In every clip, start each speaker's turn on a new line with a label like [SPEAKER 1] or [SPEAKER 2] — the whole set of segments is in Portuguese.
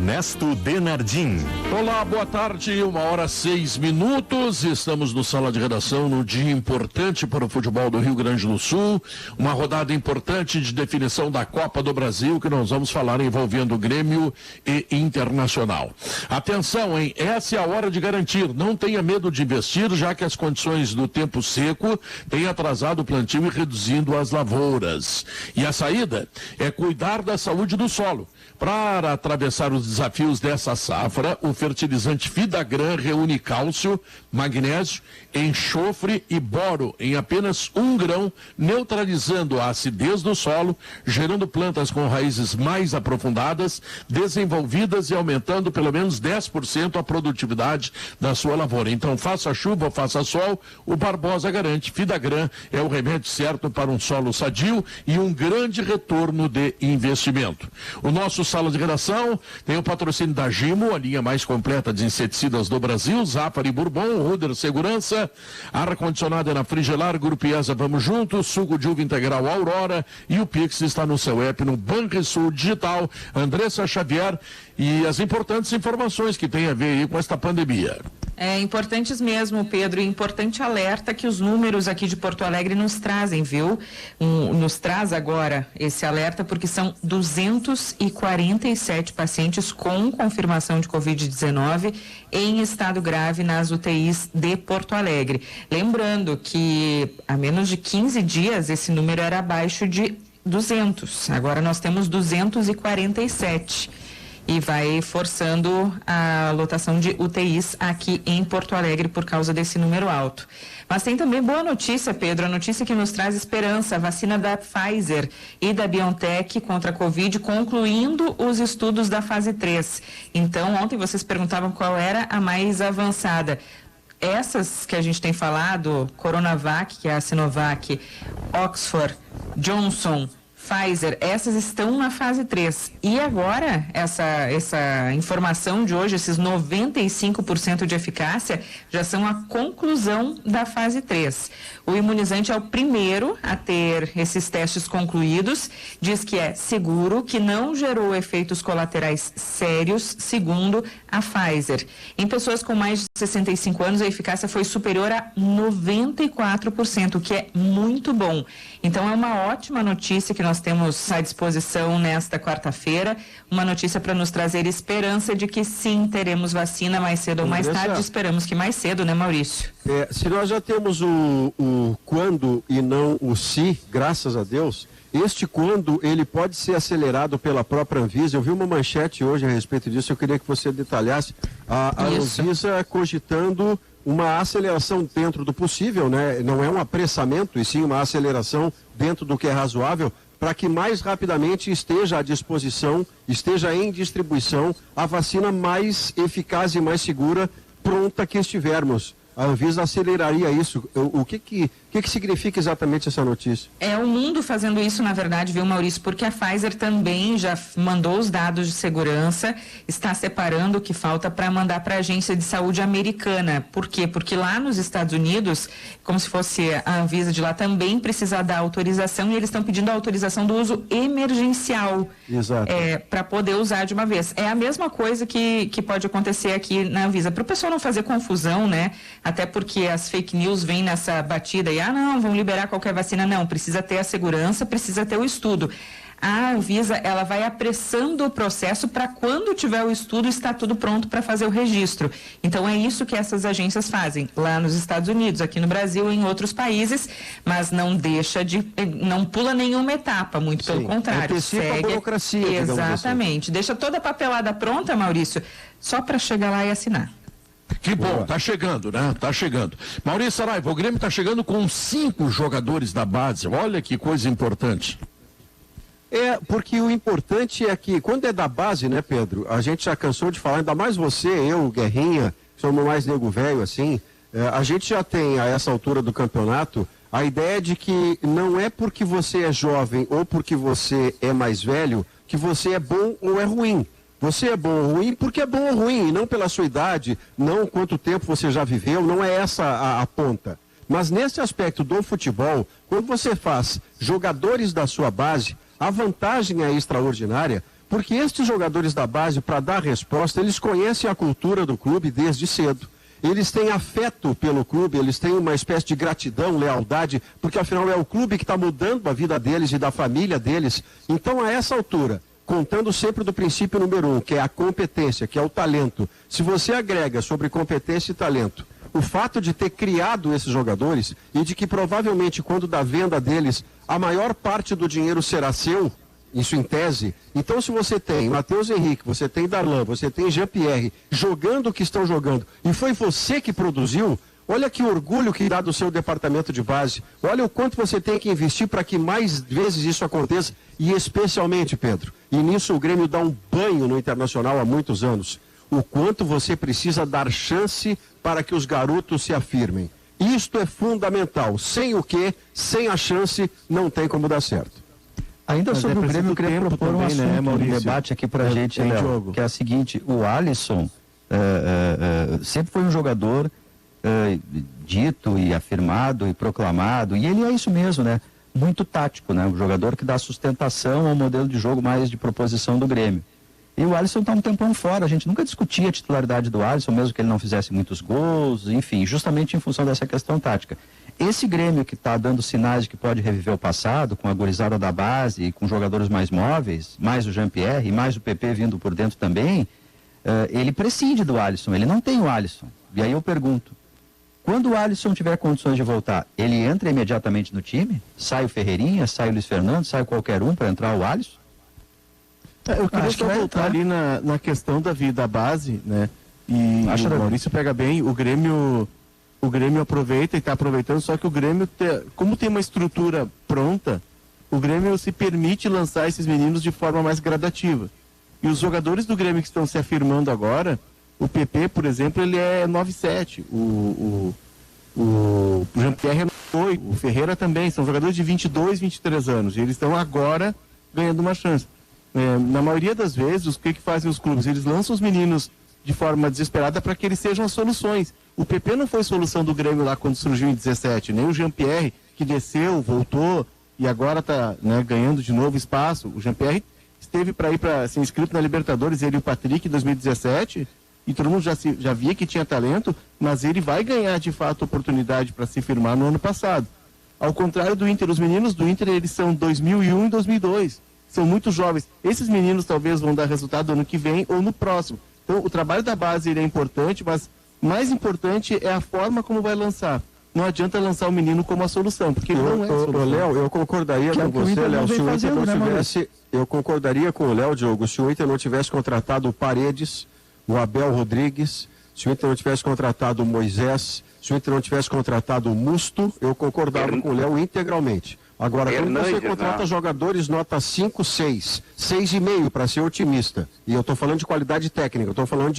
[SPEAKER 1] Ernesto Denardim.
[SPEAKER 2] Olá, boa tarde, 1h06. Estamos no Sala de Redação no dia importante para o futebol do Rio Grande do Sul. Uma rodada importante de definição da Copa do Brasil que nós vamos falar envolvendo Grêmio e Internacional. Atenção, hein? Essa é a hora de garantir. Não tenha medo de investir, já que as condições do tempo seco têm atrasado o plantio e reduzindo as lavouras. E a saída é cuidar da saúde do solo. Para atravessar os desafios dessa safra, o fertilizante Fidagran reúne cálcio, magnésio, enxofre e boro em apenas 1 grão, neutralizando a acidez do solo, gerando plantas com raízes mais aprofundadas, desenvolvidas e aumentando pelo menos 10% a produtividade da sua lavoura. Então, faça chuva ou faça sol, o Barbosa garante. Fidagran é o remédio certo para um solo sadio e um grande retorno de investimento. O nosso Sala de Redação tem o patrocínio da Gimo, a linha mais completa de inseticidas do Brasil, Zafari Bourbon, Ruder Segurança, ar-condicionado é na Frigelar, Grupo IESA, vamos juntos, suco de uva integral Aurora e o Pix está no seu app, no Banrisul Digital. Andressa Xavier e as importantes informações que tem a ver aí com esta pandemia.
[SPEAKER 3] Importantes mesmo, Pedro, e importante alerta que os números aqui de Porto Alegre nos trazem, viu? Nos traz agora esse alerta porque são 247 pacientes com confirmação de Covid-19 em estado grave nas UTIs de Porto Alegre. Lembrando que há menos de 15 dias esse número era abaixo de 200, agora nós temos 247. E vai forçando a lotação de UTIs aqui em Porto Alegre por causa desse número alto. Mas tem também boa notícia, Pedro, a notícia que nos traz esperança, a vacina da Pfizer e da BioNTech contra a Covid, concluindo os estudos da fase 3. Então, ontem vocês perguntavam qual era a mais avançada. Essas que a gente tem falado, Coronavac, que é a Sinovac, Oxford, Johnson, Pfizer, essas estão na fase 3. E agora, essa informação de hoje, esses 95% de eficácia, já são a conclusão da fase 3. O imunizante é o primeiro a ter esses testes concluídos, diz que é seguro, que não gerou efeitos colaterais sérios, segundo a Pfizer. Em pessoas com mais de 65 anos, a eficácia foi superior a 94%, o que é muito bom. Então, é uma ótima notícia que nós temos à disposição nesta quarta-feira, uma notícia para nos trazer esperança de que sim, teremos vacina mais cedo ou mais tarde, esperamos que mais cedo, né, Maurício?
[SPEAKER 4] Se nós já temos o quando e não o se, graças a Deus, este quando ele pode ser acelerado pela própria Anvisa. Eu vi uma manchete hoje a respeito disso, eu queria que você detalhasse. A Anvisa cogitando uma aceleração dentro do possível, né? Não é um apressamento, e sim uma aceleração dentro do que é razoável, para que mais rapidamente esteja à disposição, esteja em distribuição a vacina mais eficaz e mais segura, pronta que estivermos. A Anvisa aceleraria isso. O que significa exatamente essa notícia?
[SPEAKER 3] É o mundo fazendo isso, na verdade, viu, Maurício? Porque a Pfizer também já mandou os dados de segurança, está separando o que falta para mandar para a Agência de Saúde Americana. Por quê? Porque lá nos Estados Unidos, como se fosse a Anvisa de lá, também precisa dar autorização, e eles estão pedindo a autorização do uso emergencial.
[SPEAKER 4] Exato.
[SPEAKER 3] Para poder usar de uma vez. É a mesma coisa que pode acontecer aqui na Anvisa. Para o pessoal não fazer confusão, né? Até porque as fake news vêm nessa batida e, não, vão liberar qualquer vacina. Não, precisa ter a segurança, precisa ter o estudo. A Anvisa, ela vai apressando o processo para quando tiver o estudo, está tudo pronto para fazer o registro. Então, é isso que essas agências fazem lá nos Estados Unidos, aqui no Brasil e em outros países, mas não não pula nenhuma etapa, muito pelo contrário.
[SPEAKER 4] Segue a burocracia.
[SPEAKER 3] Exatamente. Assim. Deixa toda a papelada pronta, Maurício, só para chegar lá e assinar.
[SPEAKER 2] Que bom, tá chegando, né? Tá chegando. Maurício Saraiva, o Grêmio tá chegando com 5 jogadores da base. Olha que coisa importante.
[SPEAKER 4] Porque o importante é que, quando é da base, né, Pedro? A gente já cansou de falar, ainda mais você, eu, Guerrinha, somos mais nego velho, assim. A gente já tem, a essa altura do campeonato, a ideia de que não é porque você é jovem ou porque você é mais velho que você é bom ou é ruim. Você é bom ou ruim porque é bom ou ruim, e não pela sua idade, não quanto tempo você já viveu, não é essa a ponta. Mas nesse aspecto do futebol, quando você faz jogadores da sua base, a vantagem é extraordinária, Porque estes jogadores da base, para dar resposta, eles conhecem a cultura do clube desde cedo. Eles têm afeto pelo clube, eles têm uma espécie de gratidão, lealdade, porque afinal é o clube que está mudando a vida deles e da família deles. Então, a essa altura, contando sempre do princípio número 1, que é a competência, que é o talento, se você agrega sobre competência e talento o fato de ter criado esses jogadores e de que provavelmente quando da venda deles, a maior parte do dinheiro será seu, isso em tese. Então, se você tem Matheus Henrique, você tem Darlan, você tem Jean-Pierre jogando o que estão jogando e foi você que produziu, olha que orgulho que dá do seu departamento de base. Olha o quanto você tem que investir para que mais vezes isso aconteça. E especialmente, Pedro, e nisso o Grêmio dá um banho no Internacional há muitos anos, o quanto você precisa dar chance para que os garotos se afirmem. Isto é fundamental. Sem o quê? Sem a chance, não tem como dar certo.
[SPEAKER 1] Ainda sobre o Grêmio, eu queria propor um assunto, um debate aqui pra gente, Léo, que é a seguinte: o Alisson sempre foi um jogador dito e afirmado e proclamado, e ele é isso mesmo, né? Muito tático, né? Um jogador que dá sustentação ao modelo de jogo mais de proposição do Grêmio. E o Alisson está um tempão fora, a gente nunca discutia a titularidade do Alisson, mesmo que ele não fizesse muitos gols, enfim, justamente em função dessa questão tática. Esse Grêmio que está dando sinais de que pode reviver o passado, com a gurizada da base e com jogadores mais móveis, mais o Jean-Pierre e mais o PP vindo por dentro também, ele prescinde do Alisson, ele não tem o Alisson. E aí eu pergunto, quando o Alisson tiver condições de voltar, ele entra imediatamente no time? Sai o Ferreirinha, sai o Luiz Fernando, sai qualquer um para entrar o Alisson?
[SPEAKER 5] Eu queria só voltar ali na questão da base, né? E o Maurício pega bem, o Grêmio aproveita e está aproveitando, só que o Grêmio, como tem uma estrutura pronta, o Grêmio se permite lançar esses meninos de forma mais gradativa. E os jogadores do Grêmio que estão se afirmando agora, o PP, por exemplo, ele é 9-7, o Jean-Pierre é 8, o Ferreira também, são jogadores de 22, 23 anos, e eles estão agora ganhando uma chance. Na maioria das vezes, o que fazem os clubes? Eles lançam os meninos de forma desesperada para que eles sejam as soluções. O PP não foi solução do Grêmio lá quando surgiu em 17, nem o Jean-Pierre, que desceu, voltou e agora está ganhando de novo espaço. O Jean-Pierre esteve para ir para ser inscrito na Libertadores, ele e o Patrick em 2017, e todo mundo já via que tinha talento, mas ele vai ganhar de fato oportunidade para se firmar no ano passado. Ao contrário do Inter, os meninos do Inter, eles são 2001 e 2002. São muito jovens. Esses meninos talvez vão dar resultado ano que vem ou no próximo. Então, o trabalho da base ele é importante, mas mais importante é a forma como vai lançar. Não adianta lançar o menino como a solução, porque ele não é a solução.
[SPEAKER 4] Léo, eu concordaria com você, Léo, se o Inter não tivesse... Eu concordaria com o Léo, Diogo, se o Inter não tivesse contratado o Paredes, o Abel Rodrigues, se o Inter não tivesse contratado o Moisés, se o Inter não tivesse contratado o Musto, eu concordava com o Léo integralmente. Agora, quando você contrata jogadores nota 5, 6, 6,5 para ser otimista, e eu estou falando de qualidade técnica, eu estou falando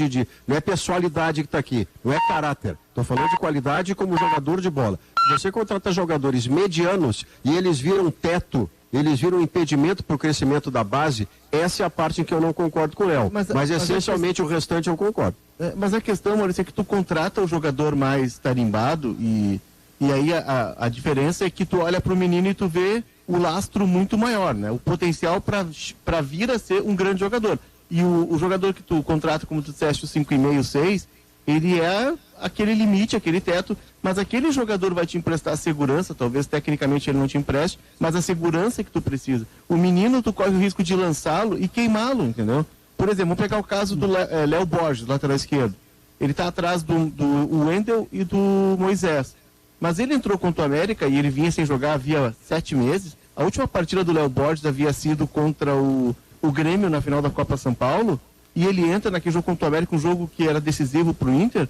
[SPEAKER 4] não é pessoalidade que está aqui, não é caráter, estou falando de qualidade como jogador de bola. Se você contrata jogadores medianos e eles viram teto, eles viram impedimento para o crescimento da base, essa é a parte em que eu não concordo com o Léo. Mas essencialmente o restante eu concordo.
[SPEAKER 5] Mas a questão, Maurício, é que tu contrata o jogador mais tarimbado e aí a diferença é que tu olha para o menino e tu vê o lastro muito maior, né? O potencial para vir a ser um grande jogador. E o jogador que tu contrata, como tu disseste, o 5,5, 6, ele é aquele limite, aquele teto, mas aquele jogador vai te emprestar segurança, talvez tecnicamente ele não te empreste, mas a segurança que tu precisa. O menino, tu corre o risco de lançá-lo e queimá-lo, entendeu? Por exemplo, vamos pegar o caso do Léo Borges, lateral esquerdo. Ele está atrás do Wendel e do Moisés. Mas ele entrou contra o América e ele vinha sem jogar havia 7 meses. A última partida do Léo Borges havia sido contra o Grêmio na final da Copa São Paulo. E ele entra naquele jogo contra o América, um jogo que era decisivo para o Inter,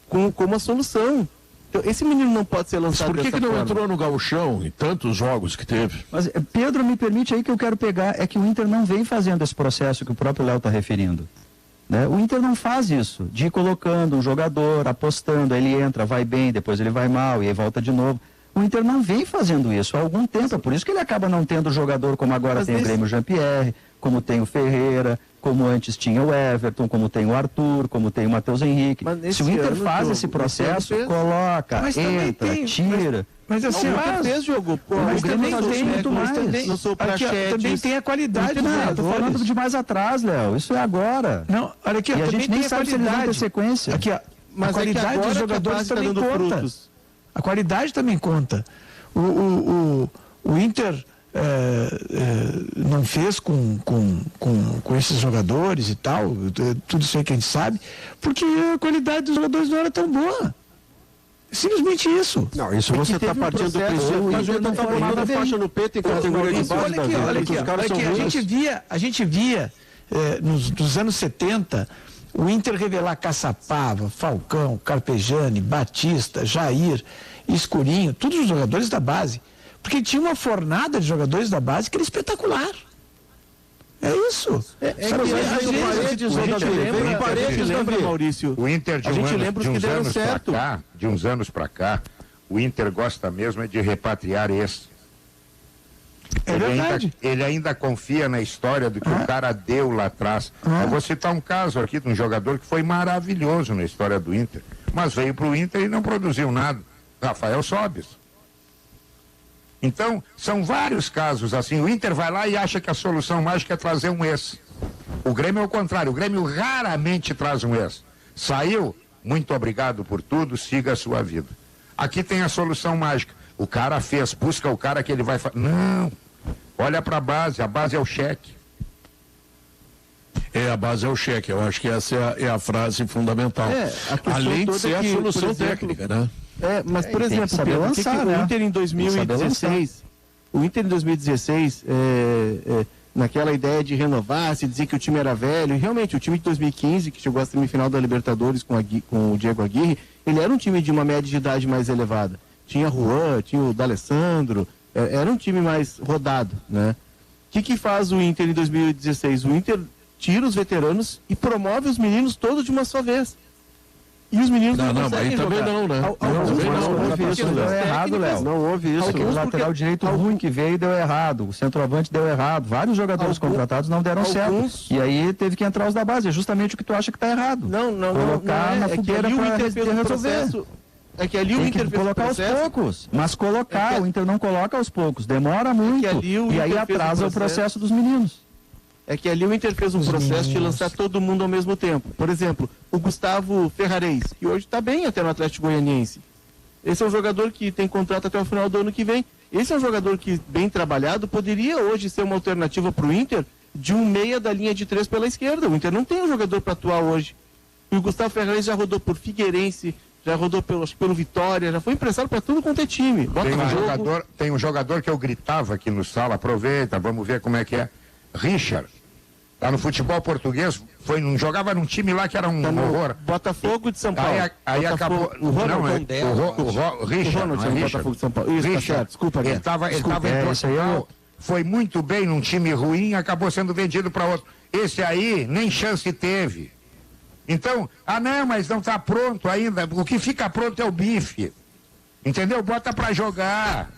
[SPEAKER 5] com uma solução. Então, esse menino não pode ser lançado dessa forma.
[SPEAKER 2] Por que não entrou no Gauchão em tantos jogos que teve?
[SPEAKER 1] Mas, Pedro, me permite aí que eu quero pegar, é que o Inter não vem fazendo esse processo que o próprio Léo está referindo. Né? O Inter não faz isso, de ir colocando um jogador, apostando, ele entra, vai bem, depois ele vai mal, e aí volta de novo. O Inter não vem fazendo isso há algum tempo, é por isso que ele acaba não tendo jogador como agora tem o Grêmio Jean-Pierre, como tem o Ferreira, como antes tinha o Everton, como tem o Arthur, como tem o Matheus Henrique. Se o Inter faz esse processo, coloca, entra, tira.
[SPEAKER 5] Mas assim, o Inter fez jogo.
[SPEAKER 1] Mas também tem muito mais.
[SPEAKER 5] Também tem a qualidade.
[SPEAKER 1] Eu tô falando de mais atrás, Léo. Isso é agora.
[SPEAKER 5] Não, olha aqui,
[SPEAKER 1] e a gente nem sabe se eles vão ter sequência.
[SPEAKER 5] Aqui, mas a qualidade dos jogadores também conta. A qualidade também conta. O Inter não fez com esses jogadores e tal, tudo isso aí que a gente sabe, porque a qualidade dos jogadores não era tão boa. Simplesmente isso.
[SPEAKER 4] Não, isso você está partindo do princípio. Mas o Inter está botando faixa no peito em categoria de base.
[SPEAKER 5] Olha aqui, a gente via nos anos 70 o Inter revelar Caçapava, Falcão, Carpegiani, Batista, Jair, Escurinho, todos os jogadores da base. Porque tinha uma fornada de jogadores da base que era espetacular. É isso.
[SPEAKER 6] Maurício. O Inter de uns anos para cá, o Inter gosta mesmo de repatriar esse.
[SPEAKER 5] É verdade.
[SPEAKER 6] Ele ainda confia na história do que o cara deu lá atrás. Eu vou citar um caso aqui de um jogador que foi maravilhoso na história do Inter, mas veio para o Inter e não produziu nada. Rafael Sobis. Então, são vários casos assim. O Inter vai lá e acha que a solução mágica é trazer um ex. O Grêmio é o contrário. O Grêmio raramente traz um ex. Saiu, muito obrigado por tudo, siga a sua vida. Aqui tem a solução mágica. O cara fez, busca o cara que ele vai fazer. Não, olha para a base é o cheque.
[SPEAKER 2] A base é o cheque. Eu acho que essa é a frase fundamental. Além de ser a solução técnica, né?
[SPEAKER 5] Mas por exemplo, Pedro, o Inter em 2016, naquela ideia de renovar, se dizer que o time era velho, e realmente o time de 2015, que chegou à semifinal da Libertadores com o Diego Aguirre, ele era um time de uma média de idade mais elevada. Tinha Juan, tinha o D'Alessandro, era um time mais rodado, né? O que faz o Inter em 2016? O Inter tira os veteranos e promove os meninos todos de uma só vez. E os meninos
[SPEAKER 2] não conseguem jogar. Também não, né?
[SPEAKER 1] Não houve isso, deu errado, Léo. Não houve isso. O lateral direito ruim que veio deu errado. O centroavante deu errado. Vários jogadores contratados não deram certo. E aí teve que entrar os da base. É justamente o que tu acha que está errado.
[SPEAKER 5] Não.
[SPEAKER 1] Colocar na fogueira para resolver.
[SPEAKER 5] É que ali o Inter fez
[SPEAKER 1] colocar aos poucos. Mas o Inter não coloca aos poucos. Demora muito. E aí atrasa o processo dos meninos.
[SPEAKER 5] É que ali o Inter fez um processo de lançar todo mundo ao mesmo tempo. Por exemplo, o Gustavo Ferrarez, que hoje está bem até no Atlético Goianiense. Esse é um jogador que tem contrato até o final do ano que vem. Esse é um jogador que, bem trabalhado, poderia hoje ser uma alternativa para o Inter de um meia da linha de 3 pela esquerda. O Inter não tem um jogador para atuar hoje. E o Gustavo Ferrarez já rodou por Figueirense, já rodou pelo Vitória, já foi emprestado para tudo quanto é time.
[SPEAKER 6] Tem um jogador que eu gritava aqui no sala, aproveita, vamos ver como é que é. Richard, tá no futebol português, jogava num time lá que era um horror.
[SPEAKER 5] Botafogo de São Paulo.
[SPEAKER 6] Aí acabou. O Richard,
[SPEAKER 5] Botafogo de São Paulo. Isso,
[SPEAKER 6] Richard,
[SPEAKER 5] tá certo. Desculpa,
[SPEAKER 6] ele estava em Portugal, foi muito bem num time ruim, acabou sendo vendido para outro. Esse aí nem chance teve. Então, não, mas não está pronto ainda. O que fica pronto é o bife. Entendeu? Bota para jogar.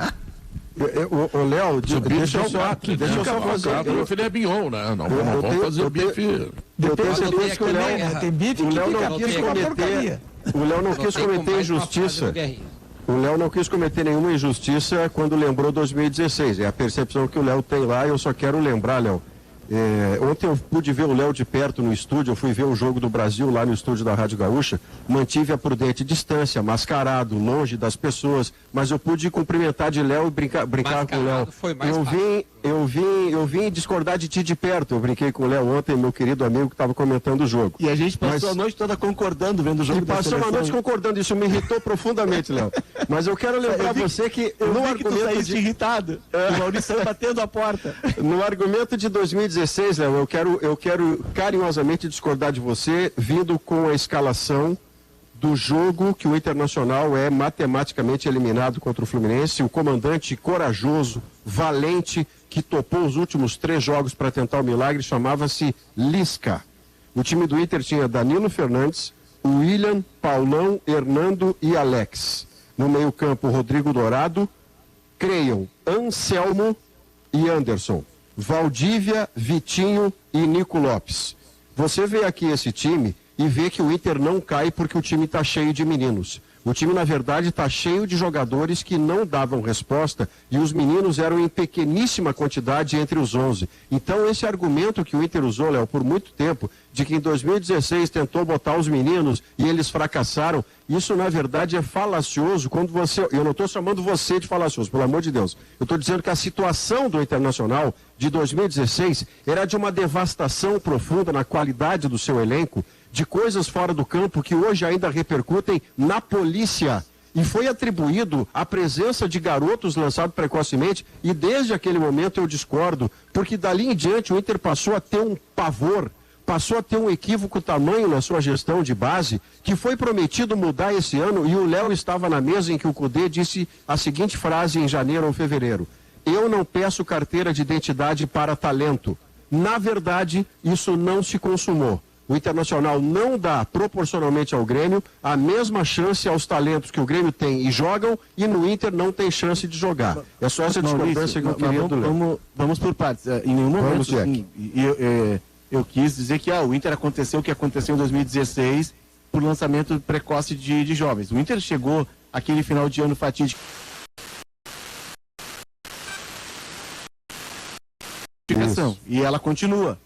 [SPEAKER 4] O Léo, deixa eu só fazer.
[SPEAKER 2] O filé mignon, né? Não vamos fazer o bife.
[SPEAKER 4] Eu tenho certeza que o Léo não quis cometer injustiça. O Léo não quis cometer nenhuma injustiça quando lembrou 2016. É a percepção que o Léo tem lá. Eu só quero lembrar, Léo. Ontem eu pude ver o Léo de perto no estúdio, eu fui ver o jogo do Brasil lá no estúdio da Rádio Gaúcha, mantive a prudente distância, mascarado, longe das pessoas, mas eu pude cumprimentar de Léo e brincar com o Léo. Eu vim discordar de ti de perto, eu brinquei com o Léo ontem, meu querido amigo que estava comentando o jogo.
[SPEAKER 5] E a gente passou a noite toda concordando vendo o jogo.
[SPEAKER 4] E passou uma noite concordando, isso me irritou profundamente, Léo. Mas eu quero lembrar você que
[SPEAKER 5] no argumento irritado, o Maurício batendo a porta.
[SPEAKER 4] No argumento de 2016, Léo, eu quero carinhosamente discordar de você, vindo com a escalação do jogo que o Internacional é matematicamente eliminado contra o Fluminense, o comandante corajoso, valente, que topou os últimos 3 jogos para tentar o milagre, chamava-se Lisca. O time do Inter tinha Danilo Fernandes, William, Paulão, Hernando e Alex. No meio-campo, Rodrigo Dourado, Creiam, Anselmo e Anderson. Valdívia, Vitinho e Nico Lopes. Você vê aqui esse time e vê que o Inter não cai porque o time está cheio de meninos. O time, na verdade, está cheio de jogadores que não davam resposta e os meninos eram em pequeníssima quantidade entre os 11. Então, esse argumento que o Inter usou, Léo, por muito tempo, de que em 2016 tentou botar os meninos e eles fracassaram, isso, na verdade, é falacioso quando você... Eu não estou chamando você de falacioso, pelo amor de Deus. Eu estou dizendo que a situação do Internacional de 2016 era de uma devastação profunda na qualidade do seu elenco, de coisas fora do campo que hoje ainda repercutem na polícia. E foi atribuído a presença de garotos lançados precocemente, e desde aquele momento eu discordo, porque dali em diante o Inter passou a ter um pavor, passou a ter um equívoco tamanho na sua gestão de base, que foi prometido mudar esse ano, e o Léo estava na mesa em que o Cudê disse a seguinte frase em janeiro ou fevereiro: eu não peço carteira de identidade para talento. Na verdade, isso não se consumou. O Internacional não dá, proporcionalmente ao Grêmio, a mesma chance aos talentos que o Grêmio tem e jogam, e no Inter não tem chance de jogar. É só essa discordância que eu queria do Léo.
[SPEAKER 5] Vamos por partes. Em nenhum momento eu quis dizer que o Inter aconteceu o que aconteceu em 2016 por lançamento precoce de jovens. O Inter chegou aquele final de ano fatídico. E ela continua.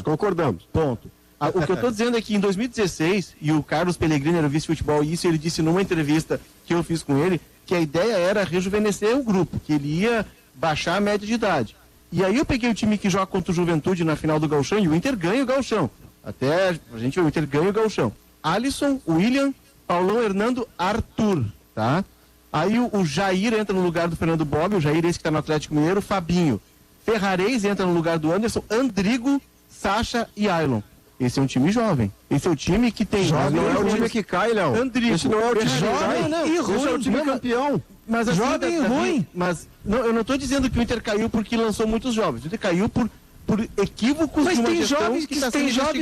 [SPEAKER 4] Concordamos.
[SPEAKER 5] Ponto. O que eu estou dizendo é que em 2016, e o Carlos Pellegrini era o vice-futebol, e isso ele disse numa entrevista que eu fiz com ele, que a ideia era rejuvenescer o grupo, que ele ia baixar a média de idade. E aí eu peguei o time que joga contra o Juventude na final do Gauchão, e o Inter ganha o Gauchão. Até a gente, o Inter ganha o Gauchão. Alisson, William, Paulão, Hernando, Arthur, tá? Aí o Jair entra no lugar do Fernando Bob, o Jair esse que está no Atlético Mineiro, Fabinho. Ferrarez entra no lugar do Anderson, Andrigo, Sacha e Ailon. Esse é um time jovem. Esse é o time que tem...
[SPEAKER 4] Jovem não é o time que cai, Léo.
[SPEAKER 5] Andrigo.
[SPEAKER 4] Esse não é o time
[SPEAKER 5] jovem e ruim.
[SPEAKER 4] Esse é o time campeão.
[SPEAKER 5] Mas assim, jovem e ruim. Mas não, eu não estou dizendo que o Inter caiu porque lançou muitos jovens. O Inter caiu por equívocos.
[SPEAKER 3] Mas tem jovens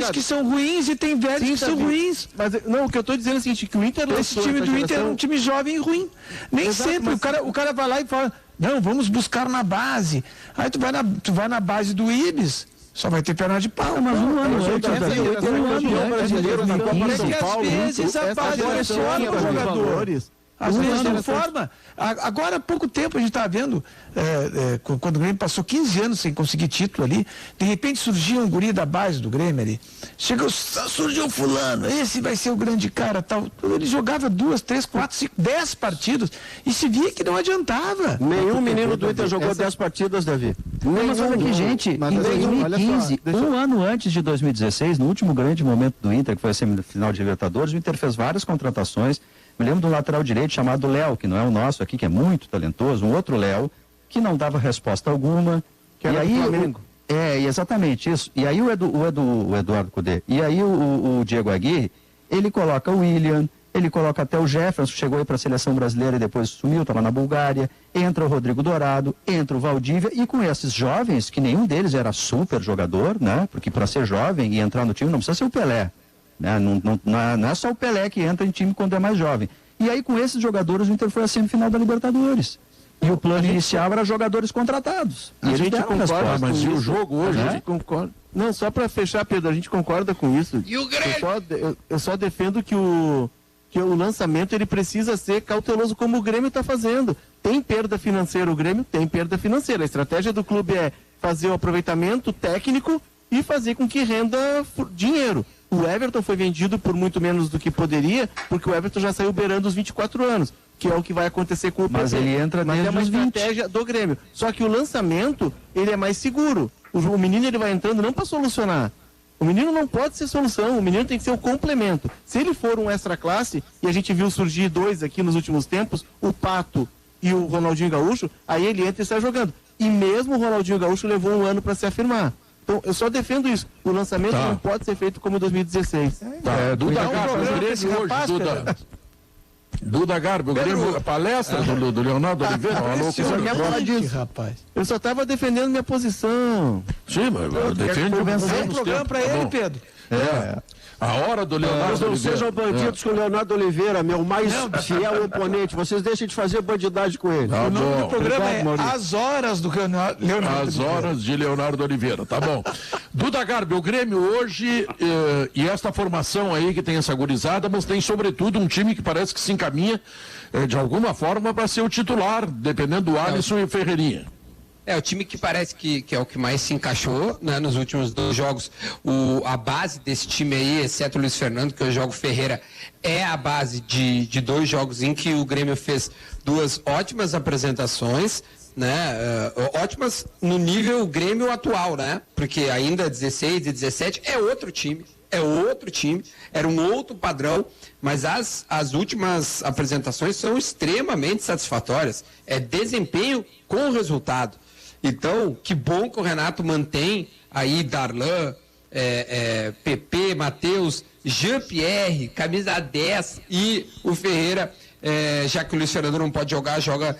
[SPEAKER 3] que são ruins e tem velhos que são ruins.
[SPEAKER 5] Mas não, o que eu estou dizendo é o seguinte, que o Inter lançou...
[SPEAKER 3] Esse time do Inter é um time jovem e ruim. Nem exato, sempre. O cara vai lá e fala, não, vamos buscar na base. Aí tu vai na base do Ibis, só vai ter perna de pau. Mas um ano brasileiro na Copa São Paulo. Às vezes a base não forma os jogadores. Às vezes não forma. Agora há pouco tempo a gente está vendo, quando o Grêmio passou 15 anos sem conseguir título ali, de repente surgia um guri da base do Grêmio ali, surgiu fulano, esse vai ser o grande cara, tal. Ele jogava 2, 3, 4, 5, 10 partidas e se via que não adiantava.
[SPEAKER 4] Nenhum menino do Inter jogou 10 partidas, Davi.
[SPEAKER 1] Mas olha aqui, gente, em 2015, um ano antes de 2016, no último grande momento do Inter, que foi a semifinal de Libertadores, o Inter fez várias contratações. Me lembro de um lateral direito chamado Léo, que não é o nosso aqui, que é muito talentoso, um outro Léo, que não dava resposta alguma.
[SPEAKER 5] Que era do Flamengo.
[SPEAKER 1] Exatamente isso. E aí o Eduardo Cudê, e aí o Diego Aguirre, ele coloca o William, ele coloca até o Jefferson, chegou aí para a seleção brasileira e depois sumiu, estava na Bulgária, entra o Rodrigo Dourado, entra o Valdívia, e com esses jovens, que nenhum deles era super jogador, né? Porque para ser jovem e entrar no time não precisa ser o Pelé. Né? Não é só o Pelé que entra em time quando é mais jovem. E aí com esses jogadores o Inter foi à semifinal da Libertadores. E o plano inicial era jogadores contratados.
[SPEAKER 5] E a gente concorda,
[SPEAKER 4] mas e o jogo hoje?
[SPEAKER 5] A gente concorda. Não, só para fechar, Pedro, a gente concorda com isso.
[SPEAKER 6] E o Grêmio?
[SPEAKER 5] Eu só defendo que o lançamento ele precisa ser cauteloso, como o Grêmio está fazendo. Tem perda financeira, o Grêmio tem perda financeira. A estratégia do clube é fazer o aproveitamento técnico e fazer com que renda dinheiro. O Everton foi vendido por muito menos do que poderia, porque o Everton já saiu beirando os 24 anos, que é o que vai acontecer com o PP.
[SPEAKER 1] Mas ele entra
[SPEAKER 5] Mas
[SPEAKER 1] desde
[SPEAKER 5] é uma
[SPEAKER 1] os 20.
[SPEAKER 5] estratégia do Grêmio. Só que o lançamento, ele é mais seguro. O menino ele vai entrando não para solucionar. O menino não pode ser solução, o menino tem que ser o complemento. Se ele for um extra classe, e a gente viu surgir 2 aqui nos últimos tempos, o Pato e o Ronaldinho Gaúcho, aí ele entra e sai jogando. E mesmo o Ronaldinho Gaúcho levou um ano para se afirmar. Então, eu só defendo isso. O lançamento não pode ser feito como 2016.
[SPEAKER 2] Duda Garbi, o Grêmio hoje, Duda Garbi, o Grêmio, a palestra do Leonardo Oliveira,
[SPEAKER 5] rapaz. Eu só estava defendendo minha posição.
[SPEAKER 2] Sim, mas defende
[SPEAKER 3] o programa para ele, Pedro.
[SPEAKER 2] A hora do Leonardo
[SPEAKER 4] Oliveira. Não sejam bandidos com o Leonardo Oliveira, meu mais fiel oponente. Vocês deixem de fazer bandidagem com ele.
[SPEAKER 7] O nome do programa As Horas do Leonardo Oliveira.
[SPEAKER 2] As Horas de Leonardo Oliveira, tá bom. Duda Garbi, o Grêmio hoje, e esta formação aí que tem essa gurizada, mas tem sobretudo um time que parece que se encaminha de alguma forma para ser o titular, dependendo do Alisson e Ferreirinha.
[SPEAKER 8] É o time que parece que é o que mais se encaixou, né, nos últimos 2 jogos. A base desse time aí, exceto o Luiz Fernando, que hoje joga o Ferreira, é a base de 2 jogos em que o Grêmio fez 2 ótimas apresentações, né, ótimas no nível Grêmio atual, né, porque ainda 16 e 17 é outro time, era um outro padrão, mas as últimas apresentações são extremamente satisfatórias, é desempenho com resultado. Então, que bom que o Renato mantém aí Darlan, PP, Matheus, Jean-Pierre, camisa 10 e o Ferreira, já que o Luiz Fernando não pode jogar, joga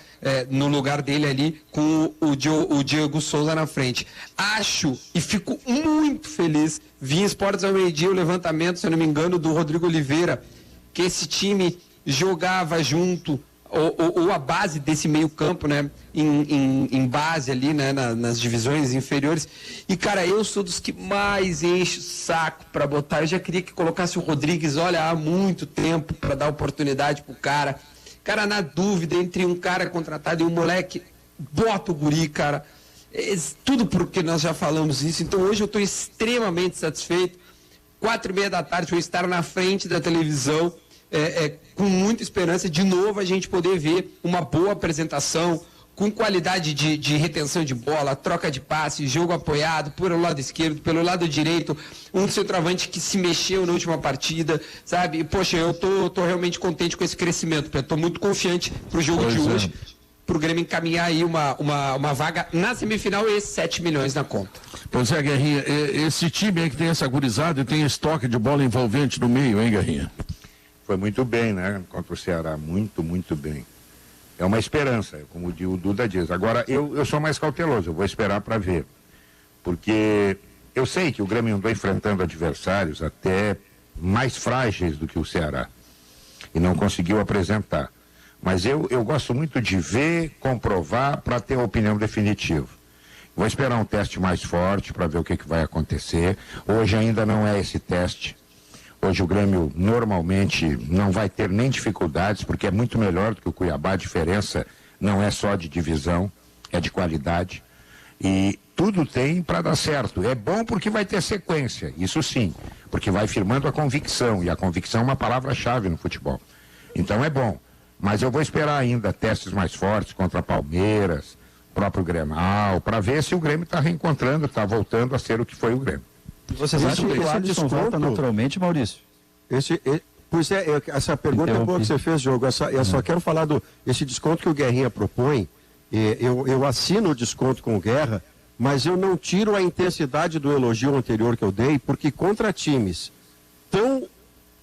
[SPEAKER 8] no lugar dele ali com o Diego Souza na frente. Acho e fico muito feliz, vi em Esportes ao meio-dia o levantamento, se eu não me engano, do Rodrigo Oliveira, que esse time jogava junto, ou a base desse meio campo, né, em base ali, né, nas divisões inferiores, e cara, eu sou dos que mais enche o saco para botar. Eu já queria que colocasse o Rodrigues, olha, há muito tempo, para dar oportunidade pro cara, na dúvida entre um cara contratado e um moleque, bota o guri, cara, tudo porque nós já falamos isso. Então hoje eu estou extremamente satisfeito. 4:30 da tarde vou estar na frente da televisão, com muita esperança de novo a gente poder ver uma boa apresentação, com qualidade de retenção de bola, troca de passe, jogo apoiado pelo lado esquerdo, pelo lado direito, um centroavante que se mexeu na última partida, sabe? Poxa, eu tô realmente contente com esse crescimento, eu tô muito confiante pro jogo de hoje, pro Grêmio encaminhar aí uma vaga na semifinal e esses 7 milhões na conta.
[SPEAKER 2] Pois é, Guerrinha, esse time aí que tem essa gurizada e tem estoque de bola envolvente no meio, hein, Guerrinha?
[SPEAKER 6] Foi muito bem, né, contra o Ceará, muito, muito bem. É uma esperança, como o Duda diz. Agora, eu sou mais cauteloso, eu vou esperar para ver. Porque eu sei que o Grêmio andou enfrentando adversários até mais frágeis do que o Ceará. E não conseguiu apresentar. Mas eu gosto muito de ver, comprovar, para ter a opinião definitiva. Vou esperar um teste mais forte para ver o que vai acontecer. Hoje ainda não é esse teste. Hoje o Grêmio normalmente não vai ter nem dificuldades, porque é muito melhor do que o Cuiabá. A diferença não é só de divisão, é de qualidade. E tudo tem para dar certo. É bom porque vai ter sequência, isso sim, porque vai firmando a convicção, e a convicção é uma palavra-chave no futebol. Então é bom, mas eu vou esperar ainda testes mais fortes contra Palmeiras, próprio Grenal, para ver se o Grêmio está reencontrando, está voltando a ser o que foi o Grêmio.
[SPEAKER 1] Vocês acham que o Alisson volta naturalmente, Maurício?
[SPEAKER 4] Essa pergunta é boa que você fez, Diogo. Eu só quero falar esse desconto que o Guerrinha propõe. Eu assino o desconto com o Guerra, mas eu não tiro a intensidade do elogio anterior que eu dei, porque contra times tão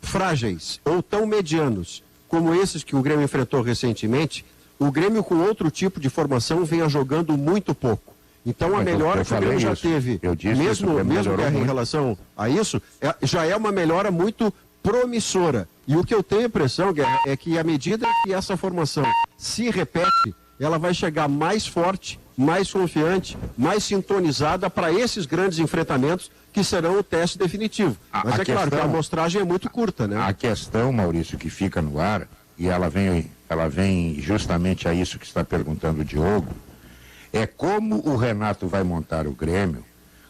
[SPEAKER 4] frágeis ou tão medianos como esses que o Grêmio enfrentou recentemente, o Grêmio com outro tipo de formação vem jogando muito pouco. Então a melhora que o Grêmio já teve, mesmo Guerra em relação a isso, já é uma melhora muito promissora. E o que eu tenho a impressão, Guerra, é que à medida que essa formação se repete, ela vai chegar mais forte, mais confiante, mais sintonizada para esses grandes enfrentamentos que serão o teste definitivo. Mas é claro que a amostragem é muito curta, né?
[SPEAKER 6] A questão, Maurício, que fica no ar, e ela vem justamente a isso que está perguntando o Diogo, é como o Renato vai montar o Grêmio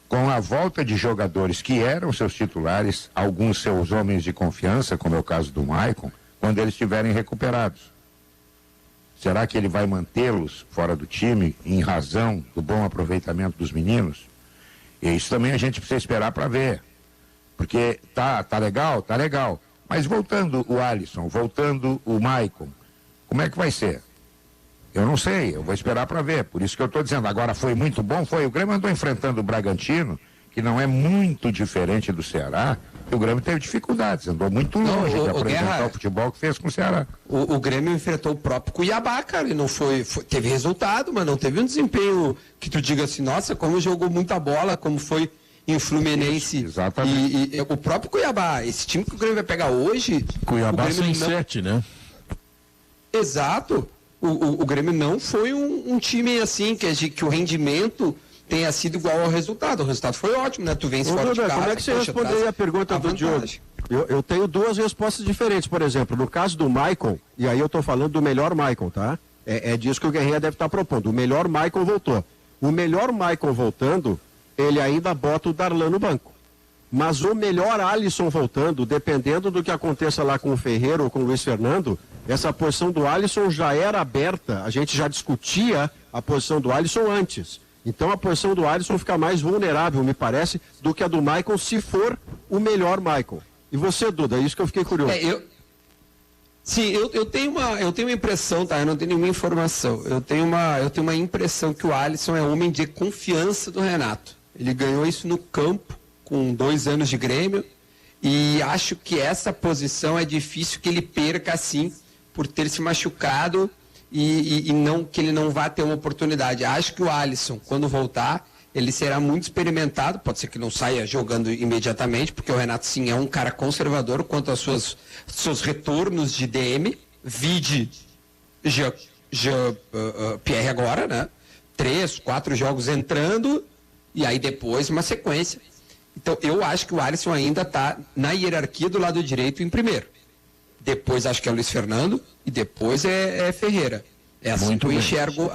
[SPEAKER 6] com a volta de jogadores que eram seus titulares, alguns seus homens de confiança, como é o caso do Maicon, quando eles estiverem recuperados. Será que ele vai mantê-los fora do time em razão do bom aproveitamento dos meninos? E isso também a gente precisa esperar para ver. Porque tá legal. Mas voltando o Alisson, voltando o Maicon, como é que vai ser? Eu não sei, eu vou esperar para ver. Por isso que eu estou dizendo, agora foi muito bom, o Grêmio andou enfrentando o Bragantino, que não é muito diferente do Ceará, e o Grêmio teve dificuldades, andou muito longe de apresentar o futebol que fez com o Ceará.
[SPEAKER 8] O Grêmio enfrentou o próprio Cuiabá, cara, e não teve resultado, mas não teve um desempenho que tu diga assim, nossa, como jogou muita bola, como foi em Fluminense e o próprio Cuiabá. Esse time que o Grêmio vai pegar hoje...
[SPEAKER 2] Cuiabá sem 7, né?
[SPEAKER 8] Exato. O Grêmio não foi um time assim, que o rendimento tenha sido igual ao resultado. O resultado foi ótimo, né? Tu vence fora de casa.
[SPEAKER 4] Como é que você responderia a pergunta do Diogo? Eu tenho duas respostas diferentes. Por exemplo, no caso do Maicon, e aí eu estou falando do melhor Maicon, tá? É disso que o Guerreiro deve estar propondo. O melhor Maicon voltou. O melhor Maicon voltando, ele ainda bota o Darlan no banco. Mas o melhor Alisson voltando, dependendo do que aconteça lá com o Ferreira ou com o Luiz Fernando, essa posição do Alisson já era aberta, a gente já discutia a posição do Alisson antes. Então a posição do Alisson fica mais vulnerável, me parece, do que a do Maicon, se for o melhor Maicon. E você, Duda, é isso que eu fiquei curioso.
[SPEAKER 8] Sim, eu tenho uma impressão, tá? Eu não tenho nenhuma informação. Eu tenho uma impressão que o Alisson é homem de confiança do Renato. Ele ganhou isso no campo, com 2 anos de Grêmio, e acho que essa posição é difícil que ele perca assim, por ter se machucado e não, que ele não vá ter uma oportunidade. Acho que o Alisson, quando voltar, ele será muito experimentado, pode ser que não saia jogando imediatamente, porque o Renato sim é um cara conservador quanto aos seus retornos de DM, vide Pierre agora, né? 3, 4 jogos entrando, e aí depois uma sequência. Então eu acho que o Alisson ainda está na hierarquia do lado direito em primeiro. Depois acho que é o Luiz Fernando, e depois é Ferreira. É assim que eu enxergo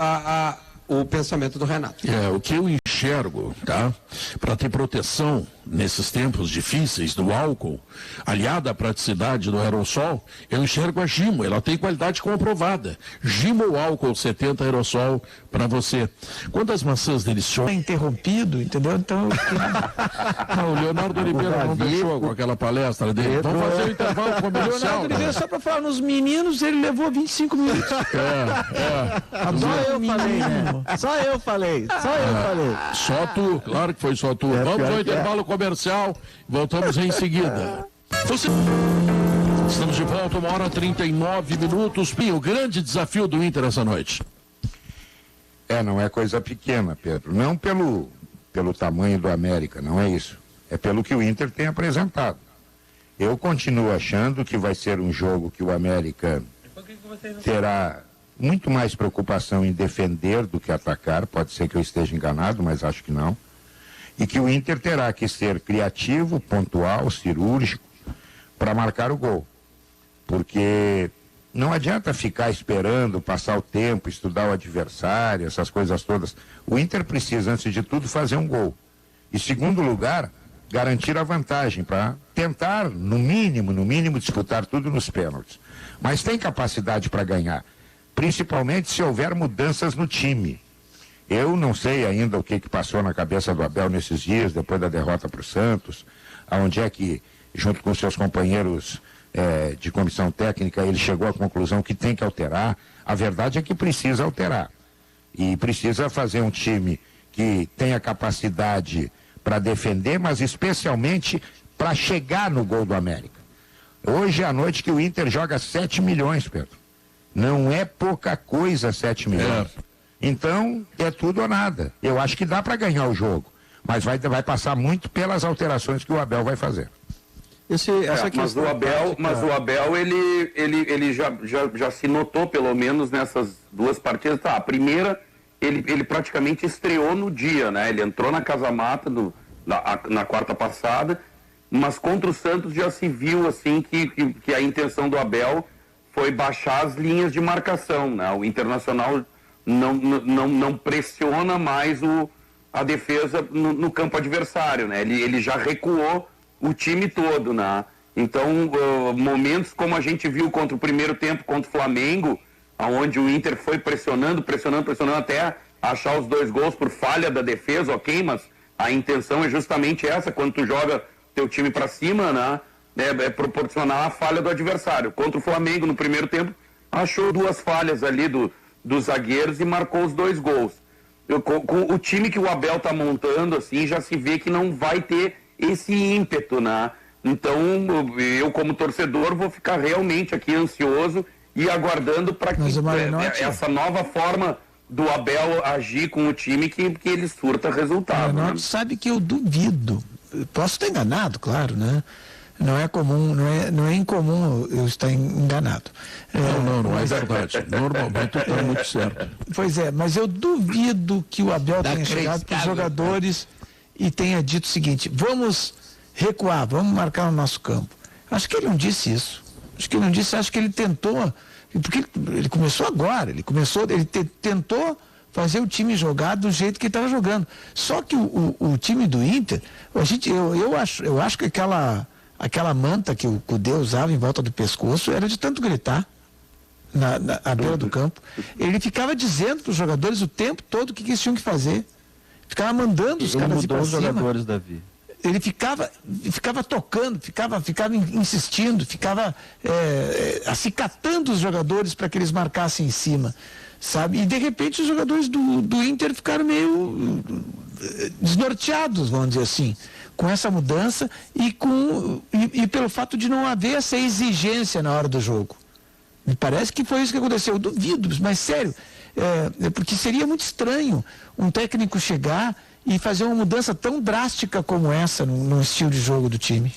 [SPEAKER 8] o pensamento do Renato.
[SPEAKER 2] O que eu enxergo, tá? Para ter proteção nesses tempos difíceis do álcool, aliada à praticidade do aerossol, eu enxergo a Gimo. Ela tem qualidade comprovada. Gimo álcool 70 aerossol para você. Quantas maçãs deliciosas?
[SPEAKER 7] É interrompido, entendeu? Então.
[SPEAKER 2] Não, o Leonardo Oliveira não deixou com aquela palestra dele. Vamos fazer o intervalo comercial.
[SPEAKER 7] O Leonardo Oliveira, só para falar nos meninos, ele levou 25 minutos.
[SPEAKER 5] Só eu falei, né? Só eu falei.
[SPEAKER 2] Só tu, claro que foi só tu. Vamos ao intervalo comercial, voltamos em seguida. Estamos de volta, 1h39. O grande desafio do Inter essa noite.
[SPEAKER 6] Não é coisa pequena, Pedro. Não pelo tamanho do América, não é isso. É pelo que o Inter tem apresentado. Eu continuo achando que vai ser um jogo que o América terá muito mais preocupação em defender do que atacar. Pode ser que eu esteja enganado, mas acho que não. E que o Inter terá que ser criativo, pontual, cirúrgico, para marcar o gol. Porque não adianta ficar esperando, passar o tempo, estudar o adversário, essas coisas todas. O Inter precisa, antes de tudo, fazer um gol. E, segundo lugar, garantir a vantagem para tentar, no mínimo, disputar tudo nos pênaltis. Mas tem capacidade para ganhar, principalmente se houver mudanças no time. Eu não sei ainda o que passou na cabeça do Abel nesses dias, depois da derrota para o Santos, aonde é que, junto com seus companheiros de comissão técnica, ele chegou à conclusão que tem que alterar. A verdade é que precisa alterar. E precisa fazer um time que tenha capacidade para defender, mas especialmente para chegar no gol do América. Hoje é a noite que o Inter joga 7 milhões, Pedro. Não é pouca coisa 7 milhões. Então, é tudo ou nada. Eu acho que dá para ganhar o jogo, mas vai passar muito pelas alterações que o Abel vai fazer.
[SPEAKER 9] Mas o Abel ele já se notou, pelo menos nessas 2 partidas. A primeira, ele praticamente estreou no dia, né? Ele entrou na Casa Mata na quarta passada, mas contra o Santos já se viu assim que a intenção do Abel foi baixar as linhas de marcação, né? O Internacional não pressiona mais a defesa no campo adversário, né? Ele já recuou o time todo, né? Então, momentos como a gente viu contra o primeiro tempo contra o Flamengo, onde o Inter foi pressionando até achar os 2 gols por falha da defesa, ok? Mas a intenção é justamente essa, quando tu joga teu time para cima, né? É proporcionar a falha do adversário. Contra o Flamengo, no primeiro tempo, achou 2 falhas ali dos zagueiros e marcou os 2 gols. Com o time que o Abel está montando, assim, já se vê que não vai ter esse ímpeto, né? Então, eu como torcedor vou ficar realmente aqui ansioso e aguardando para que essa nova forma do Abel agir com o time que ele surta resultado.
[SPEAKER 7] Né? Sabe que eu duvido, posso estar enganado, claro, né? Não é comum, não é incomum eu estar enganado.
[SPEAKER 2] Não é verdade. Normalmente está muito certo.
[SPEAKER 7] Pois é, mas eu duvido que o Abel tenha chegado para os jogadores e tenha dito o seguinte: vamos recuar, vamos marcar no nosso campo. Acho que ele não disse isso. Acho que ele tentou, porque ele começou agora, ele tentou fazer o time jogar do jeito que ele estava jogando. Só que o time do Inter, eu acho que aquela manta que o Cudê usava em volta do pescoço era de tanto gritar à beira do campo. Ele ficava dizendo para os jogadores o tempo todo o que eles tinham que fazer. Ficava mandando os caras ir para cima.
[SPEAKER 1] Jogadores, Davi.
[SPEAKER 7] Ele ficava tocando, ficava insistindo, ficava acicatando os jogadores para que eles marcassem em cima, sabe? E de repente os jogadores do Inter ficaram meio desnorteados, vamos dizer assim, com essa mudança e pelo fato de não haver essa exigência na hora do jogo. Me parece que foi isso que aconteceu. Eu duvido, mas sério, porque seria muito estranho um técnico chegar e fazer uma mudança tão drástica como essa no estilo de jogo do time.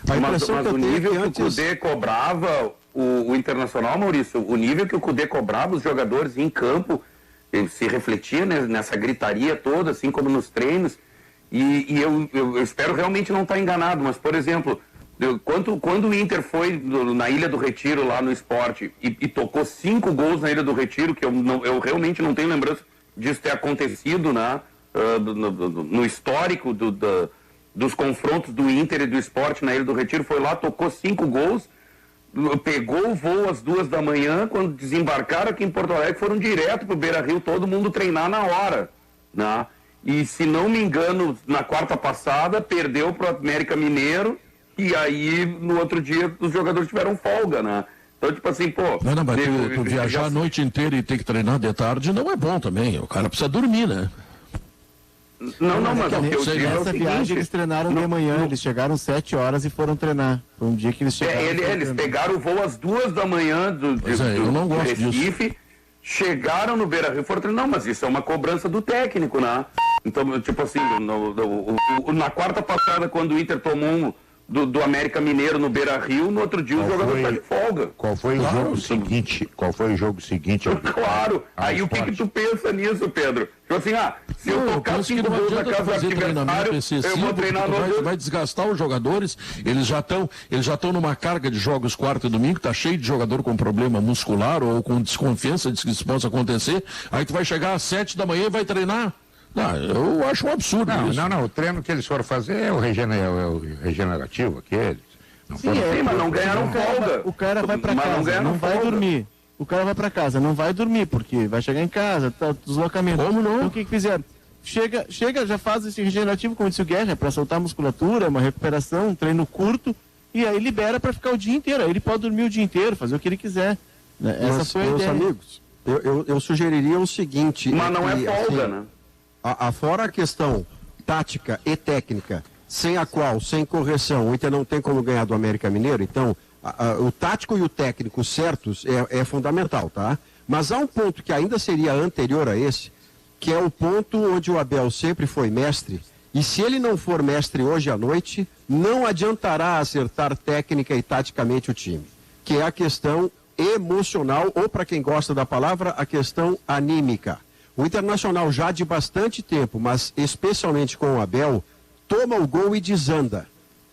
[SPEAKER 9] Mas o nível que o Cudê cobrava o Internacional, Maurício, o nível que o Cudê cobrava os jogadores em campo, ele se refletia nessa gritaria toda, assim como nos treinos, e eu espero realmente não estar enganado, mas, por exemplo, quando o Inter foi na Ilha do Retiro, lá no Sport, e tocou 5 gols na Ilha do Retiro, que eu realmente não tenho lembrança disso ter acontecido, né, no histórico dos confrontos do Inter e do Sport na Ilha do Retiro, foi lá, tocou 5 gols, pegou o voo às 2 da manhã, quando desembarcaram aqui em Porto Alegre, foram direto para o Beira-Rio, todo mundo treinar na hora, né? E se não me engano, na quarta passada, perdeu para o América Mineiro, e aí no outro dia os jogadores tiveram folga, né? Então, tipo assim, pô...
[SPEAKER 2] Não, mas tu viajar a noite inteira e ter que treinar de tarde não é bom também, o cara precisa dormir, né?
[SPEAKER 9] Não, mas o que eu digo é o seguinte...
[SPEAKER 5] viagem eles treinaram de manhã, eles chegaram 7 horas e foram treinar. Foi um dia que eles chegaram...
[SPEAKER 9] Eles pegaram o voo às 2 da manhã do Recife, chegaram no Beira-Rio e foram treinar. Não, mas isso é uma cobrança do técnico, né? Então, tipo assim, na quarta passada, quando o Inter tomou do América Mineiro no Beira-Rio, no outro dia o jogador está de folga.
[SPEAKER 6] Qual foi o jogo seguinte?
[SPEAKER 9] Claro. Aí o que tu pensa nisso, Pedro? Tipo assim, se eu tocar 5 gols na casa do adversário, eu vou treinar no outro.
[SPEAKER 2] Vai desgastar os jogadores, eles já estão numa carga de jogos quarta e domingo, tá cheio de jogador com problema muscular ou com desconfiança de que isso possa acontecer, aí tu vai chegar às 7 da manhã e vai treinar. Eu acho um absurdo isso.
[SPEAKER 6] Não, o treino que eles foram fazer é o regenerativo, aqueles.
[SPEAKER 9] Mas não ganharam folga.
[SPEAKER 5] O cara vai para casa, não vai dormir. O cara vai para casa, não vai dormir, porque vai chegar em casa, tá deslocamento.
[SPEAKER 2] Como não?
[SPEAKER 5] Então o que fizeram? Chega, já faz esse regenerativo, como disse o Guerra, para soltar a musculatura, uma recuperação, um treino curto, e aí libera para ficar o dia inteiro. Aí ele pode dormir o dia inteiro, fazer o que ele quiser. Essa foi a ideia.
[SPEAKER 4] Amigos, eu sugeriria o seguinte...
[SPEAKER 9] Mas não é folga, assim, né?
[SPEAKER 4] Fora a questão tática e técnica, sem a qual, sem correção, o Inter não tem como ganhar do América Mineiro, então o tático e o técnico certos é fundamental, tá? Mas há um ponto que ainda seria anterior a esse, que é o ponto onde o Abel sempre foi mestre, e se ele não for mestre hoje à noite, não adiantará acertar técnica e taticamente o time, que é a questão emocional, ou para quem gosta da palavra, a questão anímica. O Internacional já de bastante tempo, mas especialmente com o Abel, toma o gol e desanda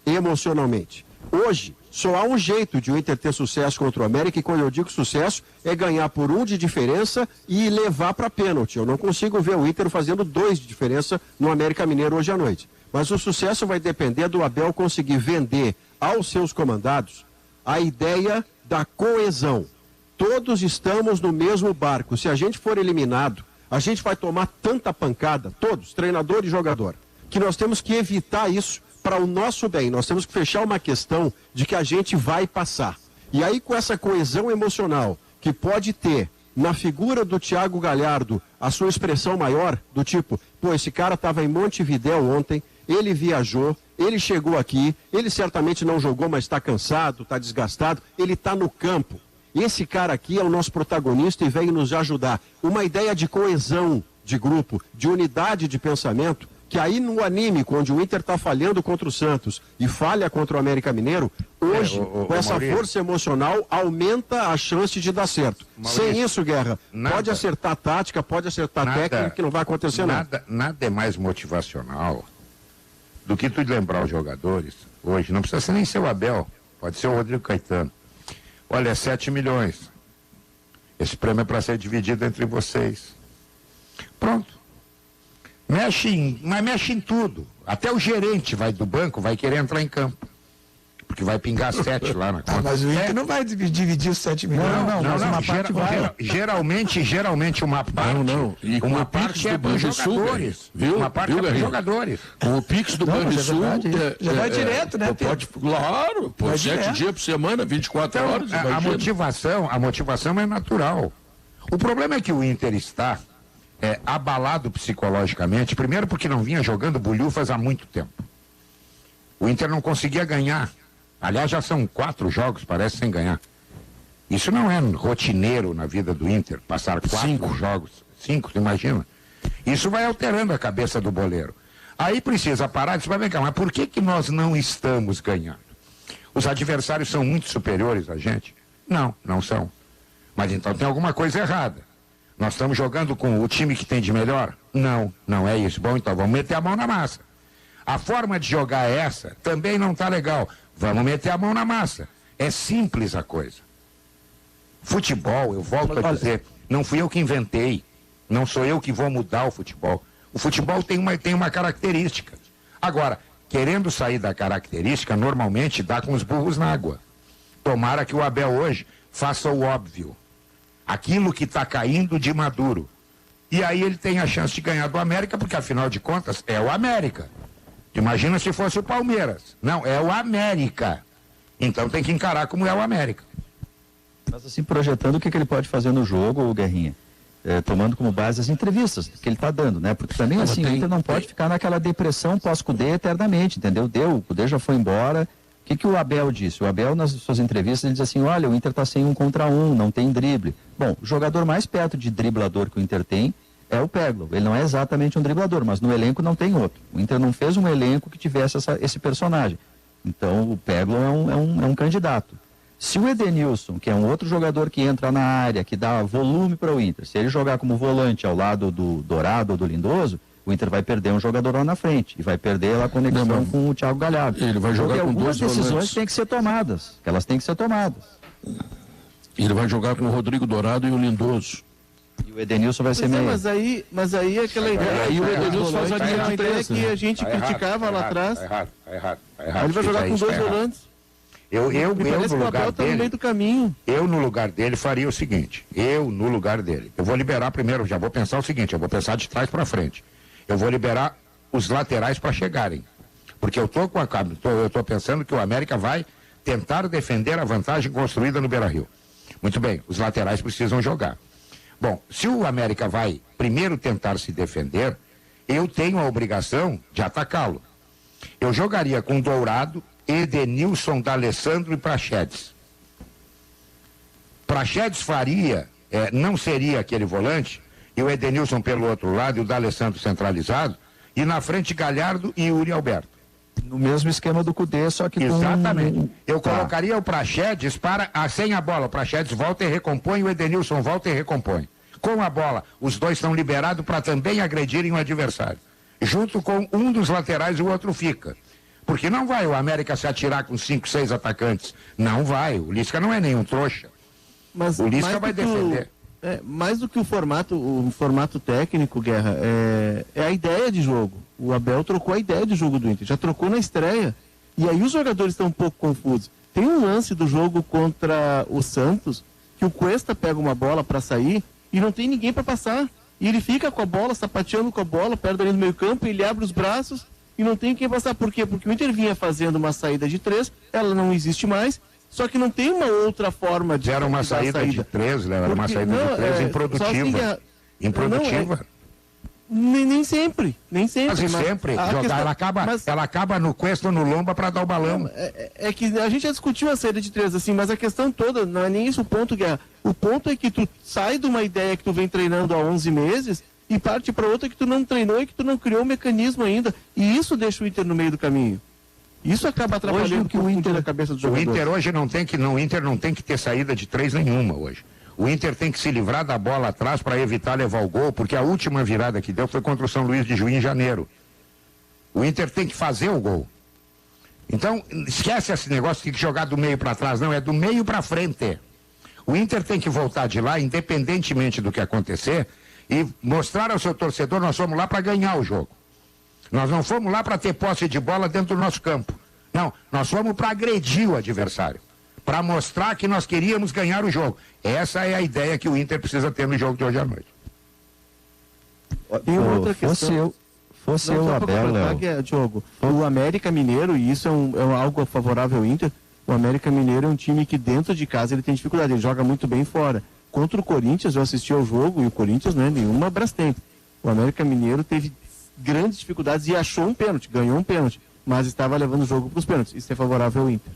[SPEAKER 4] emocionalmente. Hoje, só há um jeito de o Inter ter sucesso contra o América, e quando eu digo sucesso, é ganhar por 1 de diferença e levar para pênalti. Eu não consigo ver o Inter fazendo 2 de diferença no América Mineiro hoje à noite. Mas o sucesso vai depender do Abel conseguir vender aos seus comandados a ideia da coesão. Todos estamos no mesmo barco. Se a gente for eliminado, a gente vai tomar tanta pancada, todos, treinador e jogador, que nós temos que evitar isso para o nosso bem. Nós temos que fechar uma questão de que a gente vai passar. E aí, com essa coesão emocional que pode ter na figura do Thiago Galhardo a sua expressão maior, do tipo, esse cara estava em Montevidéu ontem, ele viajou, ele chegou aqui, ele certamente não jogou, mas está cansado, está desgastado, ele está no campo. esse cara aqui é o nosso protagonista e vem nos ajudar. Uma ideia de coesão de grupo, de unidade de pensamento, que aí no anímico, onde o Inter está falhando contra o Santos e falha contra o América Mineiro, hoje, com essa Maurício, força emocional, aumenta a chance de dar certo. Maurício, sem isso, Guerra, pode acertar tática, pode acertar técnica, que não vai acontecer nada.
[SPEAKER 6] Nada é mais motivacional do que tu lembrar os jogadores hoje. Não precisa ser nem ser o Abel, pode ser o Rodrigo Caetano. Olha, é 7 milhões. Esse prêmio é para ser dividido entre vocês. Pronto. Mas mexe em tudo. Até o gerente do banco vai querer entrar em campo. Porque vai pingar 7 lá na conta.
[SPEAKER 7] Mas o Inter não vai dividir os 7 milhões.
[SPEAKER 6] Geralmente uma parte.
[SPEAKER 2] E com uma parte é para os jogadores.
[SPEAKER 6] Viu? Uma parte é para os jogadores.
[SPEAKER 2] Com o Pix do Banrisul.
[SPEAKER 7] Já vai direto, né?
[SPEAKER 2] Claro, por 7 dias por semana, 24 horas.
[SPEAKER 6] A motivação é natural. O problema é que o Inter está abalado psicologicamente, primeiro porque não vinha jogando bolhufas há muito tempo. O Inter não conseguia ganhar. Aliás, já são 4 jogos, parece, sem ganhar. Isso não é rotineiro na vida do Inter, passar 4 jogos. 5, tu imagina? Isso vai alterando a cabeça do boleiro. Aí precisa parar e dizer, vem cá, mas por que nós não estamos ganhando? Os adversários são muito superiores a gente? Não são. Mas então tem alguma coisa errada. Nós estamos jogando com o time que tem de melhor? Não é isso. Bom, então vamos meter a mão na massa. A forma de jogar é essa, também não está legal. Vamos meter a mão na massa. É simples a coisa. Futebol, eu volto a dizer, não fui eu que inventei. Não sou eu que vou mudar o futebol. O futebol tem uma característica. Agora, querendo sair da característica, normalmente dá com os burros na água. Tomara que o Abel hoje faça o óbvio. Aquilo que está caindo de maduro. E aí ele tem a chance de ganhar do América, porque afinal de contas é o América. Imagina se fosse o Palmeiras. Não, é o América. Então tem que encarar como é o América.
[SPEAKER 1] Mas assim, projetando o que ele pode fazer no jogo, Guerrinha, tomando como base as entrevistas que ele está dando, né? Porque também assim, o Inter não pode ficar naquela depressão pós-Cudê eternamente, entendeu? O Cudê já foi embora. O que o Abel disse? O Abel, nas suas entrevistas, ele diz assim, olha, o Inter está sem 1 contra 1, não tem drible. Bom, o jogador mais perto de driblador que o Inter tem é o Peglo. Ele não é exatamente um driblador, mas no elenco não tem outro. O Inter não fez um elenco que tivesse esse personagem. Então, o Peglo é um candidato. Se o Edenilson, que é um outro jogador que entra na área, que dá volume para o Inter, se ele jogar como volante ao lado do Dourado ou do Lindoso, o Inter vai perder um jogador lá na frente e vai perder a conexão com o Thiago Galhardo.
[SPEAKER 2] Ele vai jogar com 2
[SPEAKER 1] decisões
[SPEAKER 2] volantes.
[SPEAKER 1] Têm que ser tomadas. Elas têm que ser tomadas.
[SPEAKER 2] Ele vai jogar com o Rodrigo Dourado e o Lindoso.
[SPEAKER 1] E o Edenilson vai ser meio.
[SPEAKER 5] Mas aí aquela ideia.
[SPEAKER 2] Aí o Edenilson faz a linha de 3,
[SPEAKER 5] que a gente criticava lá atrás.
[SPEAKER 6] Tá errado.
[SPEAKER 5] Ele vai jogar com 2 volantes.
[SPEAKER 6] Eu no lugar dele,
[SPEAKER 5] no meio do caminho.
[SPEAKER 6] Eu no lugar dele faria o seguinte. Eu vou liberar primeiro, já vou pensar o seguinte, eu vou pensar de trás para frente. Eu vou liberar os laterais para chegarem. Porque eu tô pensando que o América vai tentar defender a vantagem construída no Beira-Rio. Muito bem, os laterais precisam jogar. Bom, se o América vai primeiro tentar se defender, eu tenho a obrigação de atacá-lo. Eu jogaria com Dourado, Edenilson, D'Alessandro e Praxedes. Praxedes faria, não seria aquele volante, e o Edenilson pelo outro lado e o D'Alessandro centralizado, e na frente Galhardo e Yuri Alberto.
[SPEAKER 1] No mesmo esquema do Cudê, só que
[SPEAKER 6] exatamente. Eu colocaria o Praxedes sem a bola. O Praxedes volta e recompõe, o Edenilson volta e recompõe. Com a bola, os dois estão liberados para também agredirem o adversário. Junto com um dos laterais, o outro fica. Porque não vai o América se atirar com 5, 6 atacantes. Não vai. O Lisca não é nenhum trouxa.
[SPEAKER 5] Mas
[SPEAKER 6] o Lisca vai defender.
[SPEAKER 5] Mais do que o formato técnico, Guerra, é a ideia de jogo. O Abel trocou a ideia de jogo do Inter, já trocou na estreia. E aí os jogadores estão um pouco confusos. Tem um lance do jogo contra o Santos, que o Cuesta pega uma bola para sair e não tem ninguém para passar. E ele fica com a bola, sapateando com a bola, perto ali no meio campo, ele abre os braços e não tem quem passar. Por quê? Porque o Inter vinha fazendo uma saída de 3, ela não existe mais. Só que não tem uma outra forma de...
[SPEAKER 6] Era uma saída de 3, né? Era uma saída de 3 improdutiva.
[SPEAKER 5] Assim,
[SPEAKER 6] improdutiva.
[SPEAKER 5] Nem sempre.
[SPEAKER 6] Quase sempre. Ela acaba no Cuesta ou no Lomba para dar o balão.
[SPEAKER 5] É que a gente já discutiu a saída de 3, assim, mas a questão toda, não é nem isso o ponto, Guerra. O ponto é que tu sai de uma ideia que tu vem treinando há 11 meses e parte para outra que tu não treinou e que tu não criou um mecanismo ainda. E isso deixa o Inter no meio do caminho. Isso acaba atrapalhando que o Inter na cabeça do jogador.
[SPEAKER 6] O Inter hoje não tem que ter saída de 3 nenhuma hoje. O Inter tem que se livrar da bola atrás para evitar levar o gol, porque a última virada que deu foi contra o São Luís de Juí em janeiro. O Inter tem que fazer o gol. Então, esquece esse negócio de que jogar do meio para trás, não, é do meio para frente. O Inter tem que voltar de lá, independentemente do que acontecer, e mostrar ao seu torcedor, nós fomos lá para ganhar o jogo. Nós não fomos lá para ter posse de bola dentro do nosso campo. Não, nós fomos para agredir o adversário. Para mostrar que nós queríamos ganhar o jogo. Essa é a ideia que o Inter precisa ter no jogo de hoje à noite.
[SPEAKER 5] Tem outra questão.
[SPEAKER 1] Fosse eu, Abel,
[SPEAKER 5] Diogo, o América Mineiro, e isso é algo favorável ao Inter, o América Mineiro é um time que dentro de casa ele tem dificuldade, ele joga muito bem fora. Contra o Corinthians, eu assisti ao jogo, e o Corinthians não é nenhuma Brastemp. O América Mineiro teve grandes dificuldades e achou um pênalti, ganhou um pênalti, mas estava levando o jogo para os pênaltis. Isso é favorável ao Inter.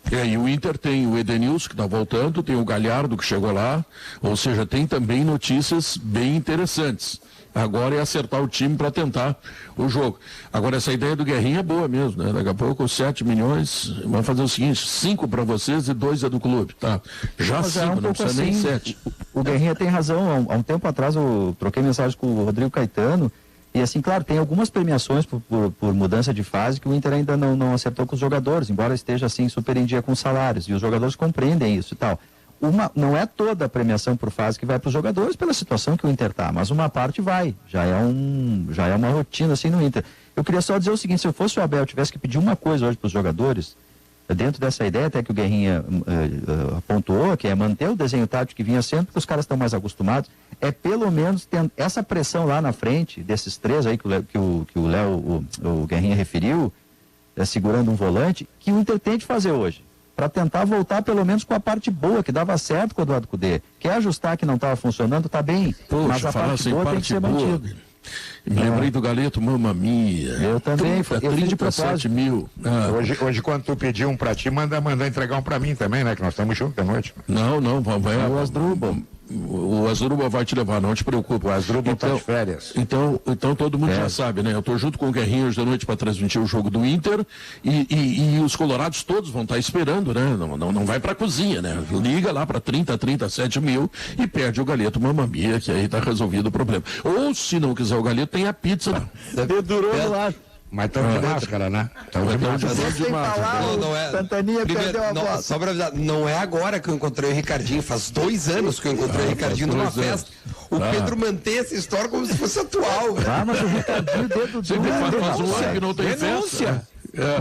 [SPEAKER 2] E o Inter tem o Edenilson, que está voltando, tem o Galhardo, que chegou lá, ou seja, tem também notícias bem interessantes. Agora é acertar o time para tentar o jogo. Agora, essa ideia do Guerrinha é boa mesmo, né? Daqui a pouco, 7 milhões, vamos fazer o seguinte, 5 para vocês e 2 é do clube, tá? Já 5, não precisa nem 7.
[SPEAKER 1] O Guerrinha tem razão, há um tempo atrás eu troquei mensagem com o Rodrigo Caetano, e assim, claro, tem algumas premiações por mudança de fase que o Inter ainda não acertou com os jogadores, embora esteja assim super em dia com os salários, e os jogadores compreendem isso e tal. Não é toda a premiação por fase que vai para os jogadores pela situação que o Inter está, mas uma parte vai, já é uma rotina assim no Inter. Eu queria só dizer o seguinte, se eu fosse o Abel, tivesse que pedir uma coisa hoje para os jogadores, dentro dessa ideia até que o Guerrinha pontuou, que é manter o desenho tático que vinha sendo, porque os caras estão mais acostumados, é pelo menos ter essa pressão lá na frente, desses 3 aí que o Guerrinha referiu, segurando um volante, que o Inter tem de fazer hoje, para tentar voltar pelo menos com a parte boa, que dava certo com o Eduardo Cudê. Quer ajustar que não estava funcionando, tá bem, mas a parte boa tem que ser mantida.
[SPEAKER 2] Me lembrei do Galeto, mamma mia.
[SPEAKER 1] Eu também, eu fiz de propósito.
[SPEAKER 2] Mil.
[SPEAKER 6] Hoje, quando tu pedir um pra ti, manda entregar um pra mim também, né? Que nós estamos juntos à noite.
[SPEAKER 2] Não, vai o Asdrubal. O Asdrubal vai te levar, não te preocupa.
[SPEAKER 6] O Asdrubal está de férias.
[SPEAKER 2] Então todo mundo já sabe, né? Eu tô junto com o Guerrinha hoje da noite para transmitir o jogo do Inter e os colorados todos vão estar esperando, né? Não vai pra cozinha, né? Liga lá para 37 mil e pede o Galeto mamma mia, que aí tá resolvido o problema. Ou se não quiser o Galeto, tem a pizza.
[SPEAKER 5] Dedurou no ar.
[SPEAKER 6] Mas estão de máscara, né? Estão de máscara.
[SPEAKER 8] Não é. Santaninha perdeu a bola. Só pra avisar, não é agora que eu encontrei o Ricardinho, faz 2 anos que eu encontrei o Ricardinho numa festa. O Pedro mantém essa história como se fosse atual.
[SPEAKER 1] Mas o Ricardinho dentro do
[SPEAKER 2] faz um ano que não tem festa.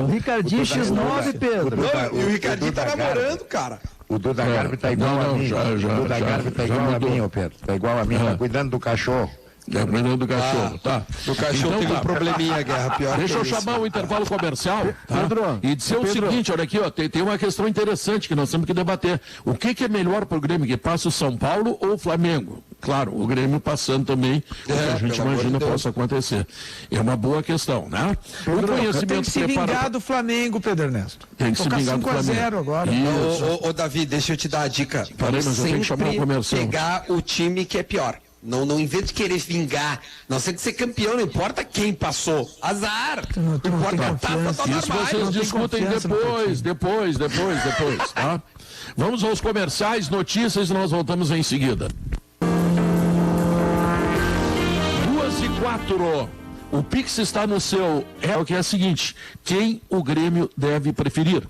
[SPEAKER 1] O Ricardinho X9, Pedro.
[SPEAKER 8] E o Ricardinho tá namorando, cara.
[SPEAKER 6] O Duda Garbi tá igual a mim. O Duda Garbi tá igual a mim, ô Pedro. Tá igual a mim, tá cuidando do cachorro.
[SPEAKER 2] Lembrando do cachorro, tá?
[SPEAKER 8] O cachorro então, tem um probleminha, Guerra, pior.
[SPEAKER 2] Deixa eu chamar o intervalo comercial, tá?
[SPEAKER 5] Pedro,
[SPEAKER 2] e dizer o seguinte, olha aqui, ó, tem uma questão interessante que nós temos que debater. O que é melhor para o Grêmio, que passa o São Paulo ou o Flamengo? Claro, o Grêmio passando também, o que a gente imagina possa acontecer. É uma boa questão, né?
[SPEAKER 7] Pedro, o conhecimento tem que se vingar do Flamengo, Pedro Ernesto.
[SPEAKER 2] Tem que se vingar do Flamengo.
[SPEAKER 7] 5-0 agora.
[SPEAKER 8] Ô, Davi, deixa eu te dar a dica.
[SPEAKER 2] Parei, mas eu tenho que chamar o comercial.
[SPEAKER 8] Pegar o time que é pior. Não invente querer vingar. Nós temos que ser campeão, não importa quem passou. Azar. Não importa a taça do
[SPEAKER 2] Isso vocês discutem depois, tá? Vamos aos comerciais, notícias e nós voltamos em seguida. 2:04. O Pix está no seu... É o que é o seguinte, quem o Grêmio deve preferir?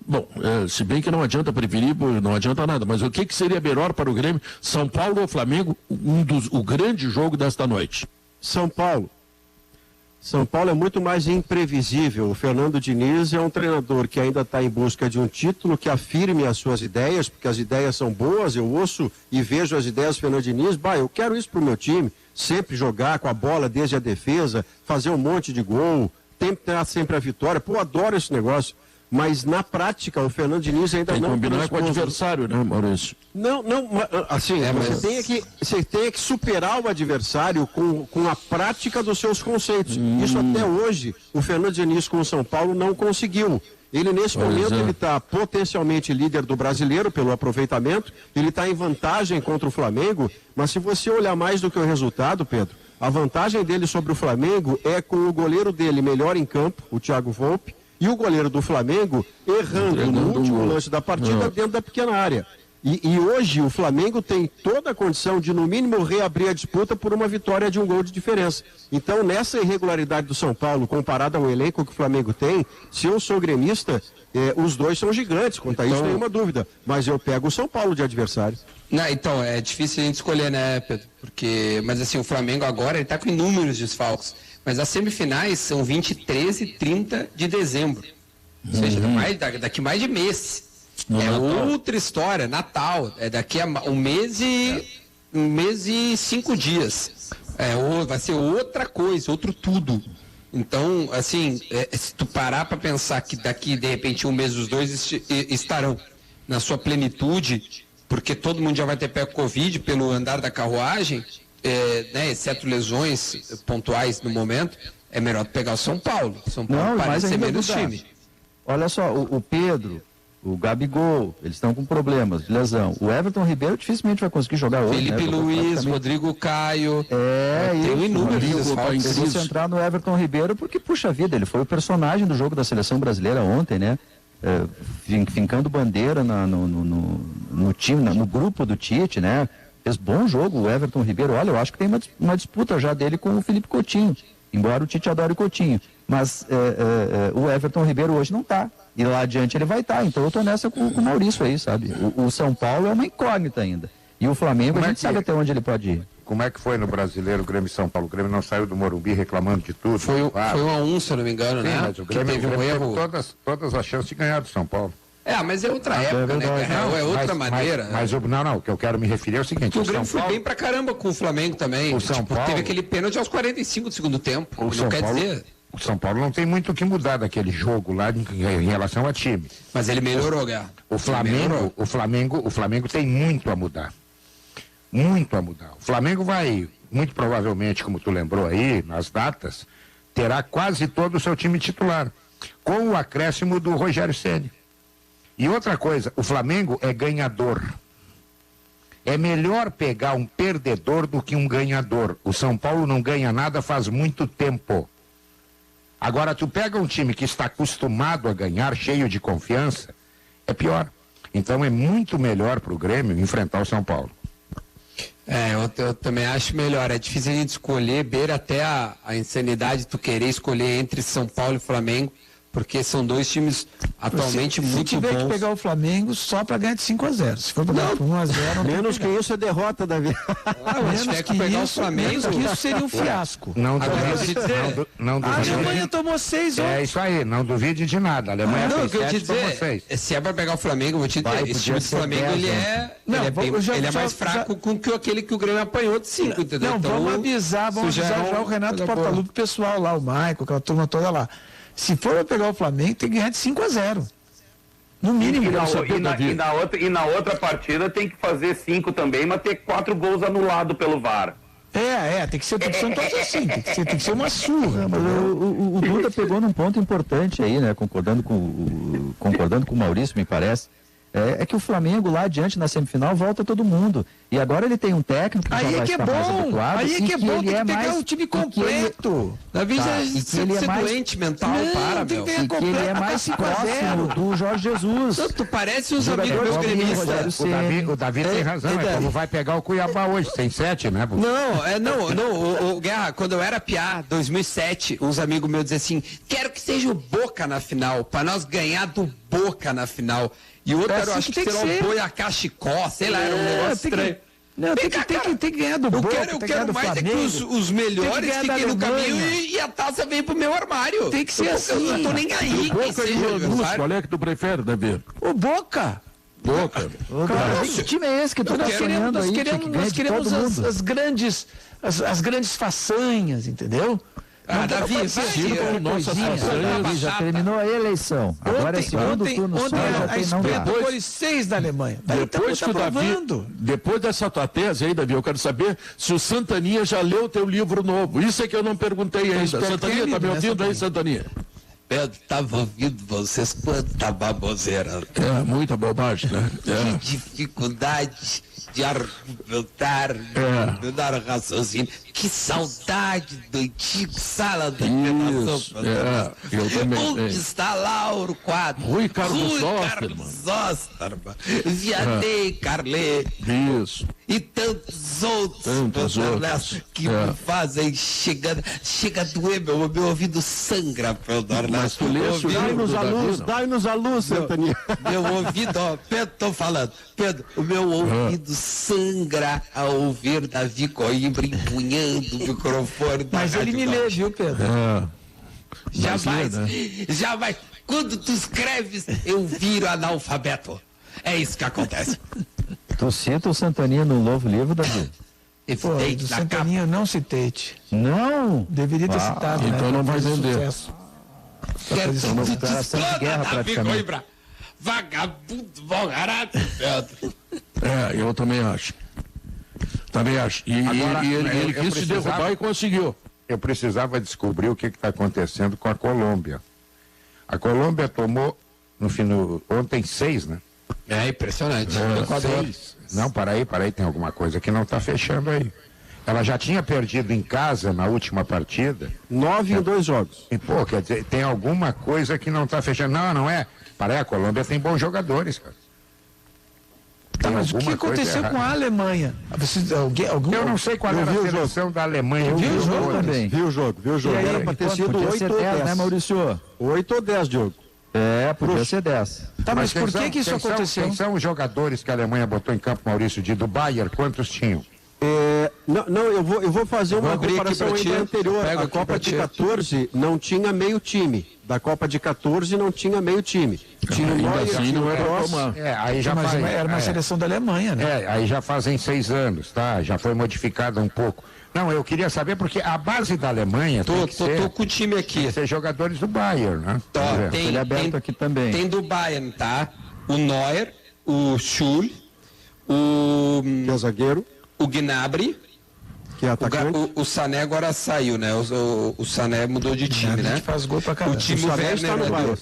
[SPEAKER 2] Bom, se bem que não adianta preferir, não adianta nada, mas o que seria melhor para o Grêmio, São Paulo ou Flamengo, o grande jogo desta noite?
[SPEAKER 4] São Paulo. São Paulo é muito mais imprevisível. O Fernando Diniz é um treinador que ainda está em busca de um título que afirme as suas ideias, porque as ideias são boas, eu ouço e vejo as ideias do Fernando Diniz, eu quero isso para o meu time, sempre jogar com a bola desde a defesa, fazer um monte de gol, tentar sempre a vitória, adoro esse negócio. mas na prática o Fernando Diniz ainda
[SPEAKER 2] tem
[SPEAKER 4] não
[SPEAKER 2] combinar com o adversário, né, Maurício?
[SPEAKER 4] Não, assim, você tem que superar o adversário com a prática dos seus conceitos. Isso até hoje o Fernando Diniz com o São Paulo não conseguiu. Ele, nesse momento, ele está potencialmente líder do brasileiro pelo aproveitamento, ele está em vantagem contra o Flamengo, mas se você olhar mais do que o resultado, Pedro, a vantagem dele sobre o Flamengo é com o goleiro dele melhor em campo, o Thiago Volpe, e o goleiro do Flamengo errando no último lance da partida dentro da pequena área. E hoje o Flamengo tem toda a condição de, no mínimo, reabrir a disputa por uma vitória de um gol de diferença. Então, nessa irregularidade do São Paulo, comparada ao elenco que o Flamengo tem, se eu sou gremista, os dois são gigantes, quanto a isso nenhuma dúvida. Mas eu pego o São Paulo de adversário.
[SPEAKER 8] Não, então, é difícil a gente escolher, né, Pedro? Mas assim, o Flamengo agora, ele tá com inúmeros desfalques. Mas as semifinais são 23 e 30 de dezembro. Ou seja, daqui mais de mês. Outra história, Natal. É daqui a um mês e 5 dias. Vai ser outra coisa, outro tudo. Então, assim, se tu parar para pensar que daqui, de repente, um mês os dois estarão na sua plenitude, porque todo mundo já vai ter pego Covid pelo andar da carruagem, né, exceto lesões pontuais no momento, é melhor pegar o São Paulo. São Paulo parece ser menos time.
[SPEAKER 1] Olha só, o Pedro, o Gabigol, eles estão com problemas de lesão. O Everton Ribeiro dificilmente vai conseguir jogar hoje.
[SPEAKER 8] Felipe Luiz, Rodrigo Caio.
[SPEAKER 1] Tem inúmeros. Se você entrar no Everton Ribeiro, porque, puxa vida, ele foi o personagem do jogo da seleção brasileira ontem, né? Fincando bandeira no time, no grupo do Tite, né? Fez bom jogo o Everton Ribeiro. Olha, eu acho que tem uma disputa já dele com o Felipe Coutinho, embora o Tite adore o Coutinho. Mas o Everton Ribeiro hoje não está. E lá adiante ele vai estar. Então eu estou nessa com o Maurício aí, sabe? O São Paulo é uma incógnita ainda. E o Flamengo, a gente sabe até onde ele pode ir.
[SPEAKER 6] Como é que foi no Brasileiro o Grêmio e São Paulo? O Grêmio não saiu do Morumbi reclamando de tudo.
[SPEAKER 8] Foi 1-1, se eu não me engano,
[SPEAKER 6] sim,
[SPEAKER 8] né?
[SPEAKER 6] Mas o Grêmio teve um erro. Todas as chances de ganhar do São Paulo.
[SPEAKER 8] Mas é outra época, né? É outra maneira.
[SPEAKER 6] Mas o que eu quero me referir é o seguinte:
[SPEAKER 8] o Grêmio foi bem pra caramba com o Flamengo também.
[SPEAKER 6] O São Paulo
[SPEAKER 8] teve aquele pênalti aos 45 do segundo tempo. Não quer dizer.
[SPEAKER 6] O São Paulo não tem muito o que mudar daquele jogo lá em relação a time.
[SPEAKER 8] Mas ele melhorou, Gá.
[SPEAKER 6] O Flamengo tem muito a mudar. Muito a mudar. O Flamengo vai, muito provavelmente, como tu lembrou aí, nas datas, terá quase todo o seu time titular, com o acréscimo do Rogério Ceni. E outra coisa, o Flamengo é ganhador. É melhor pegar um perdedor do que um ganhador. O São Paulo não ganha nada faz muito tempo. Agora, tu pega um time que está acostumado a ganhar, cheio de confiança, é pior. Então é muito melhor para o Grêmio enfrentar o São Paulo.
[SPEAKER 8] Eu também acho melhor. É difícil a gente escolher, beira até a insanidade tu querer escolher entre São Paulo e Flamengo, porque são dois times atualmente muito bons.
[SPEAKER 7] Se tiver que pegar o Flamengo só para ganhar de 5-0. Se for para 1-0,
[SPEAKER 4] menos que isso é derrota, Davi.
[SPEAKER 8] Mas se tiver que pegar o Flamengo,
[SPEAKER 7] isso seria um fiasco.
[SPEAKER 6] Não duvide.
[SPEAKER 7] A Alemanha tomou 6
[SPEAKER 6] É isso aí, não duvide de nada. A Alemanha
[SPEAKER 8] fez 7, tomou 6. Se é para pegar o Flamengo, eu vou te dizer, esse time do Flamengo ele é mais fraco com aquele que o Grêmio apanhou de 5, entendeu?
[SPEAKER 7] Não, vamos avisar já o Renato Portaluppi, o pessoal lá, o Maico, aquela turma toda lá. Se for para pegar o Flamengo, tem que ganhar de 5-0. No mínimo.
[SPEAKER 9] E na outra partida tem que fazer 5 também, mas ter 4 gols anulados pelo VAR.
[SPEAKER 7] Tem que ser todos assim, tem que ser uma surra.
[SPEAKER 1] Mas o Duda pegou num ponto importante aí, né? Concordando com o Maurício, me parece. É que o Flamengo lá adiante na semifinal volta todo mundo. E agora ele tem um técnico que
[SPEAKER 7] aí
[SPEAKER 1] já vai estar mais habituado.
[SPEAKER 7] Aí é que é bom, tem que pegar o time completo.
[SPEAKER 8] Davi você é mais doente mental,
[SPEAKER 7] meu.
[SPEAKER 1] E que ele é mais próximo do Jorge Jesus.
[SPEAKER 8] Tu parece os amigos meus gremistas.
[SPEAKER 6] O Davi tem razão, como vai pegar o Cuiabá hoje, tem 7, né?
[SPEAKER 8] Não, Guerra, quando eu era piá, 2007, uns amigos meus diziam assim, quero que seja o Boca na final, para nós ganhar do Boca na final. E o outro era, acho que será o Boiacá Chicó, sei lá, era um negócio estranho.
[SPEAKER 7] Tem que ganhar do Boca.
[SPEAKER 8] Eu quero mais é que os melhores fiquem no caminho e a taça vem pro meu armário.
[SPEAKER 7] Tem que ser assim.
[SPEAKER 8] Eu não tô nem aí.
[SPEAKER 2] Qual é que tu prefere, Davi?
[SPEAKER 7] O Boca.
[SPEAKER 1] Que time é esse que tu tá sonhando aí?
[SPEAKER 7] Nós queremos as grandes façanhas, entendeu?
[SPEAKER 8] Davi,
[SPEAKER 2] nossas façanhas.
[SPEAKER 1] Já terminou a eleição. Agora é segundo turno só, já tem não dá.
[SPEAKER 7] Depois 6 da Alemanha.
[SPEAKER 2] Depois que o Davi, depois dessa tua tese aí, Davi, eu quero saber se o Santaninha já leu o teu livro novo. Isso é que eu não perguntei ainda. Santaninha, tá me ouvindo aí, Santaninha?
[SPEAKER 10] Pedro, estava ouvindo vocês, quanta baboseira.
[SPEAKER 2] É, muita bobagem, né?
[SPEAKER 10] Que dificuldade de argumentar, de dar raciocínio. Que saudade do antigo sala da redação.
[SPEAKER 2] Eu também.
[SPEAKER 10] Onde está Lauro Quadro?
[SPEAKER 2] Rui Carlos
[SPEAKER 10] Osterman. Vianney Carlet.
[SPEAKER 2] Isso.
[SPEAKER 10] E tantos outros. Que me fazem chega a doer, meu ouvido sangra, Pedro.
[SPEAKER 2] Mas tu lês o livro do Davi,
[SPEAKER 4] dai-nos a luz, Santania.
[SPEAKER 10] Meu ouvido, ó, Pedro, tô falando. Pedro, o meu ouvido sangra ao ouvir Davi Coimbra empunhando o microfone.
[SPEAKER 7] Mas ele me lê, viu, Pedro?
[SPEAKER 10] Jamais. Quando tu escreves, eu viro analfabeto. É isso que acontece.
[SPEAKER 1] Tu cita o Santaninha no novo livro, Davi?
[SPEAKER 7] Pô, do Santaninha eu não citei.
[SPEAKER 1] Não?
[SPEAKER 7] Deveria ter citado,
[SPEAKER 2] então não vai vender.
[SPEAKER 1] Então não operação de guerra praticamente.
[SPEAKER 10] Vagabundo, bom-barato, Pedro.
[SPEAKER 2] Eu também acho. E ele quis se derrubar e conseguiu.
[SPEAKER 6] Eu precisava descobrir o que está acontecendo com a Colômbia. A Colômbia tomou, ontem 6, né?
[SPEAKER 8] É impressionante.
[SPEAKER 6] 6. Não, para aí, tem alguma coisa que não está fechando aí. Ela já tinha perdido em casa na última partida.
[SPEAKER 4] 9 em 2 jogos.
[SPEAKER 6] E, quer dizer, tem alguma coisa que não está fechando. Não é. Para aí, a Colômbia tem bons jogadores, cara.
[SPEAKER 7] Mas o que aconteceu com a Alemanha?
[SPEAKER 6] Eu não sei qual era a seleção da Alemanha.
[SPEAKER 1] Eu vi o jogo também.
[SPEAKER 4] Viu o jogo. Era para ter sido 8 ou 10,
[SPEAKER 1] né, Maurício?
[SPEAKER 4] 8 ou 10, Diogo.
[SPEAKER 1] Podia ser 10.
[SPEAKER 7] Mas por que isso aconteceu?
[SPEAKER 6] Quem são os jogadores que a Alemanha botou em campo, Maurício, do Bayern? Quantos tinham?
[SPEAKER 4] Eu vou fazer uma comparação ainda anterior. A Copa de 14 não tinha meio time. Da Copa de 14 não tinha meio time. Tinha o Neuer, tinha o Kroos.
[SPEAKER 6] Aí já
[SPEAKER 7] era uma seleção da Alemanha, né?
[SPEAKER 6] Aí já fazem 6 anos, tá? Já foi modificada um pouco. Não, eu queria saber porque a base da Alemanha
[SPEAKER 8] tô com o time aqui.
[SPEAKER 6] Tem que ser jogadores do Bayern, né?
[SPEAKER 1] Ele é aberto aqui também.
[SPEAKER 8] Tem do Bayern, tá? O Neuer, o Schul,
[SPEAKER 4] que é zagueiro,
[SPEAKER 8] o Gnabry,
[SPEAKER 4] que é atacante.
[SPEAKER 8] O Sané agora saiu, né? O Sané mudou de time, né?
[SPEAKER 7] Faz gol pra caramba.
[SPEAKER 8] O time
[SPEAKER 4] Sané está no Bayern.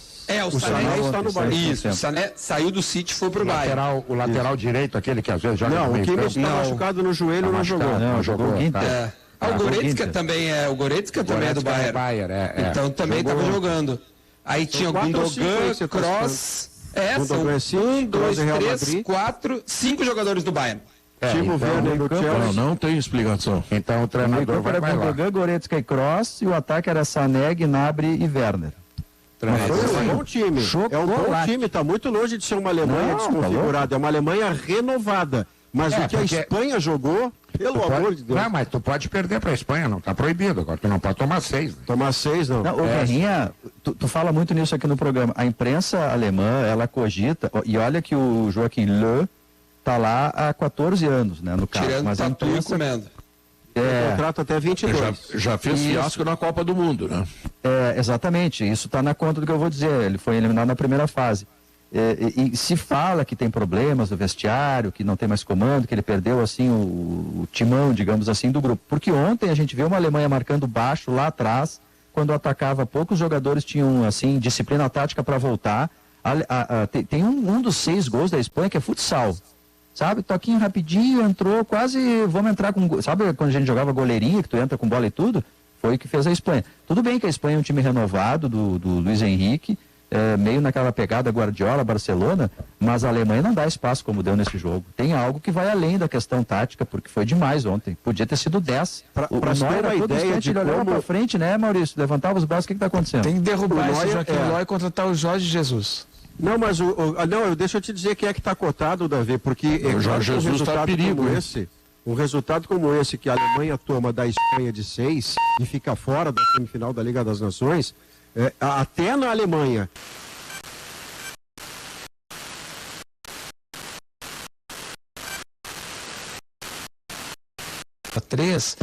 [SPEAKER 8] O Sané está no Bayern. Isso, o Sané saiu do City e foi pro Bayern.
[SPEAKER 6] O lateral direito, aquele que às vezes joga
[SPEAKER 4] no meio campo. Não, o Kimmich está machucado no joelho, não jogou.
[SPEAKER 1] Não, jogou o
[SPEAKER 8] Inter. O Goretzka também é do Bayern. Então também estava jogando. Aí tinha Gundogan, Kroos. São 1, 2, 3, 4, 5 jogadores do Bayern.
[SPEAKER 4] Timo Werner do Chelsea.
[SPEAKER 2] Não tem explicação.
[SPEAKER 6] Então o treinador vai lá.
[SPEAKER 1] Gundogan, Goretzka e Kroos, e o ataque era Sané, Gnabry e Werner.
[SPEAKER 4] Foi um bom time. É um bom time, está muito longe de ser uma Alemanha desconfigurada. É uma Alemanha renovada. Mas o que a Espanha jogou, pelo amor de Deus.
[SPEAKER 6] Não, mas tu pode perder para a Espanha, não está proibido. Agora tu não pode tomar 6. Né?
[SPEAKER 4] Tomar 6, não.
[SPEAKER 1] Ô, Guerrinha, tu fala muito nisso aqui no programa. A imprensa alemã, ela cogita, e olha que o Joachim Löw está lá há 14 anos, né, no caso.
[SPEAKER 8] Tirando
[SPEAKER 1] mas a imprensa...
[SPEAKER 8] comendo.
[SPEAKER 4] Contrato até 22.
[SPEAKER 2] Já fez fiasco na Copa do Mundo, né?
[SPEAKER 1] Exatamente, isso está na conta do que eu vou dizer. Ele foi eliminado na primeira fase. E se fala que tem problemas no vestiário, que não tem mais comando, que ele perdeu assim o timão, digamos assim, do grupo. Porque ontem a gente viu uma Alemanha marcando baixo lá atrás, quando atacava, poucos jogadores tinham assim disciplina tática para voltar. Tem um dos 6 gols da Espanha que é futsal. Sabe, toquinho rapidinho, entrou quase, vamos entrar com, sabe quando a gente jogava goleirinha, que tu entra com bola e tudo? Foi o que fez a Espanha. Tudo bem que a Espanha é um time renovado do Luiz Henrique, meio naquela pegada Guardiola, Barcelona, mas a Alemanha não dá espaço como deu nesse jogo. Tem algo que vai além da questão tática, porque foi demais ontem. Podia ter sido 10. O Neuer a todo instante ele olhava pra frente, né, Maurício? Levantava os braços, o que está acontecendo?
[SPEAKER 7] Tem que derrubar esse Joaquim Löw e contratar o Jorge Jesus.
[SPEAKER 4] Não, mas deixa eu te dizer quem é que está cotado, Davi, porque
[SPEAKER 2] o Jorge Jesus está a perigo.
[SPEAKER 4] Um resultado como esse, que a Alemanha toma da Espanha de 6 e fica fora da semifinal da Liga das Nações, até na Alemanha.
[SPEAKER 7] A 3,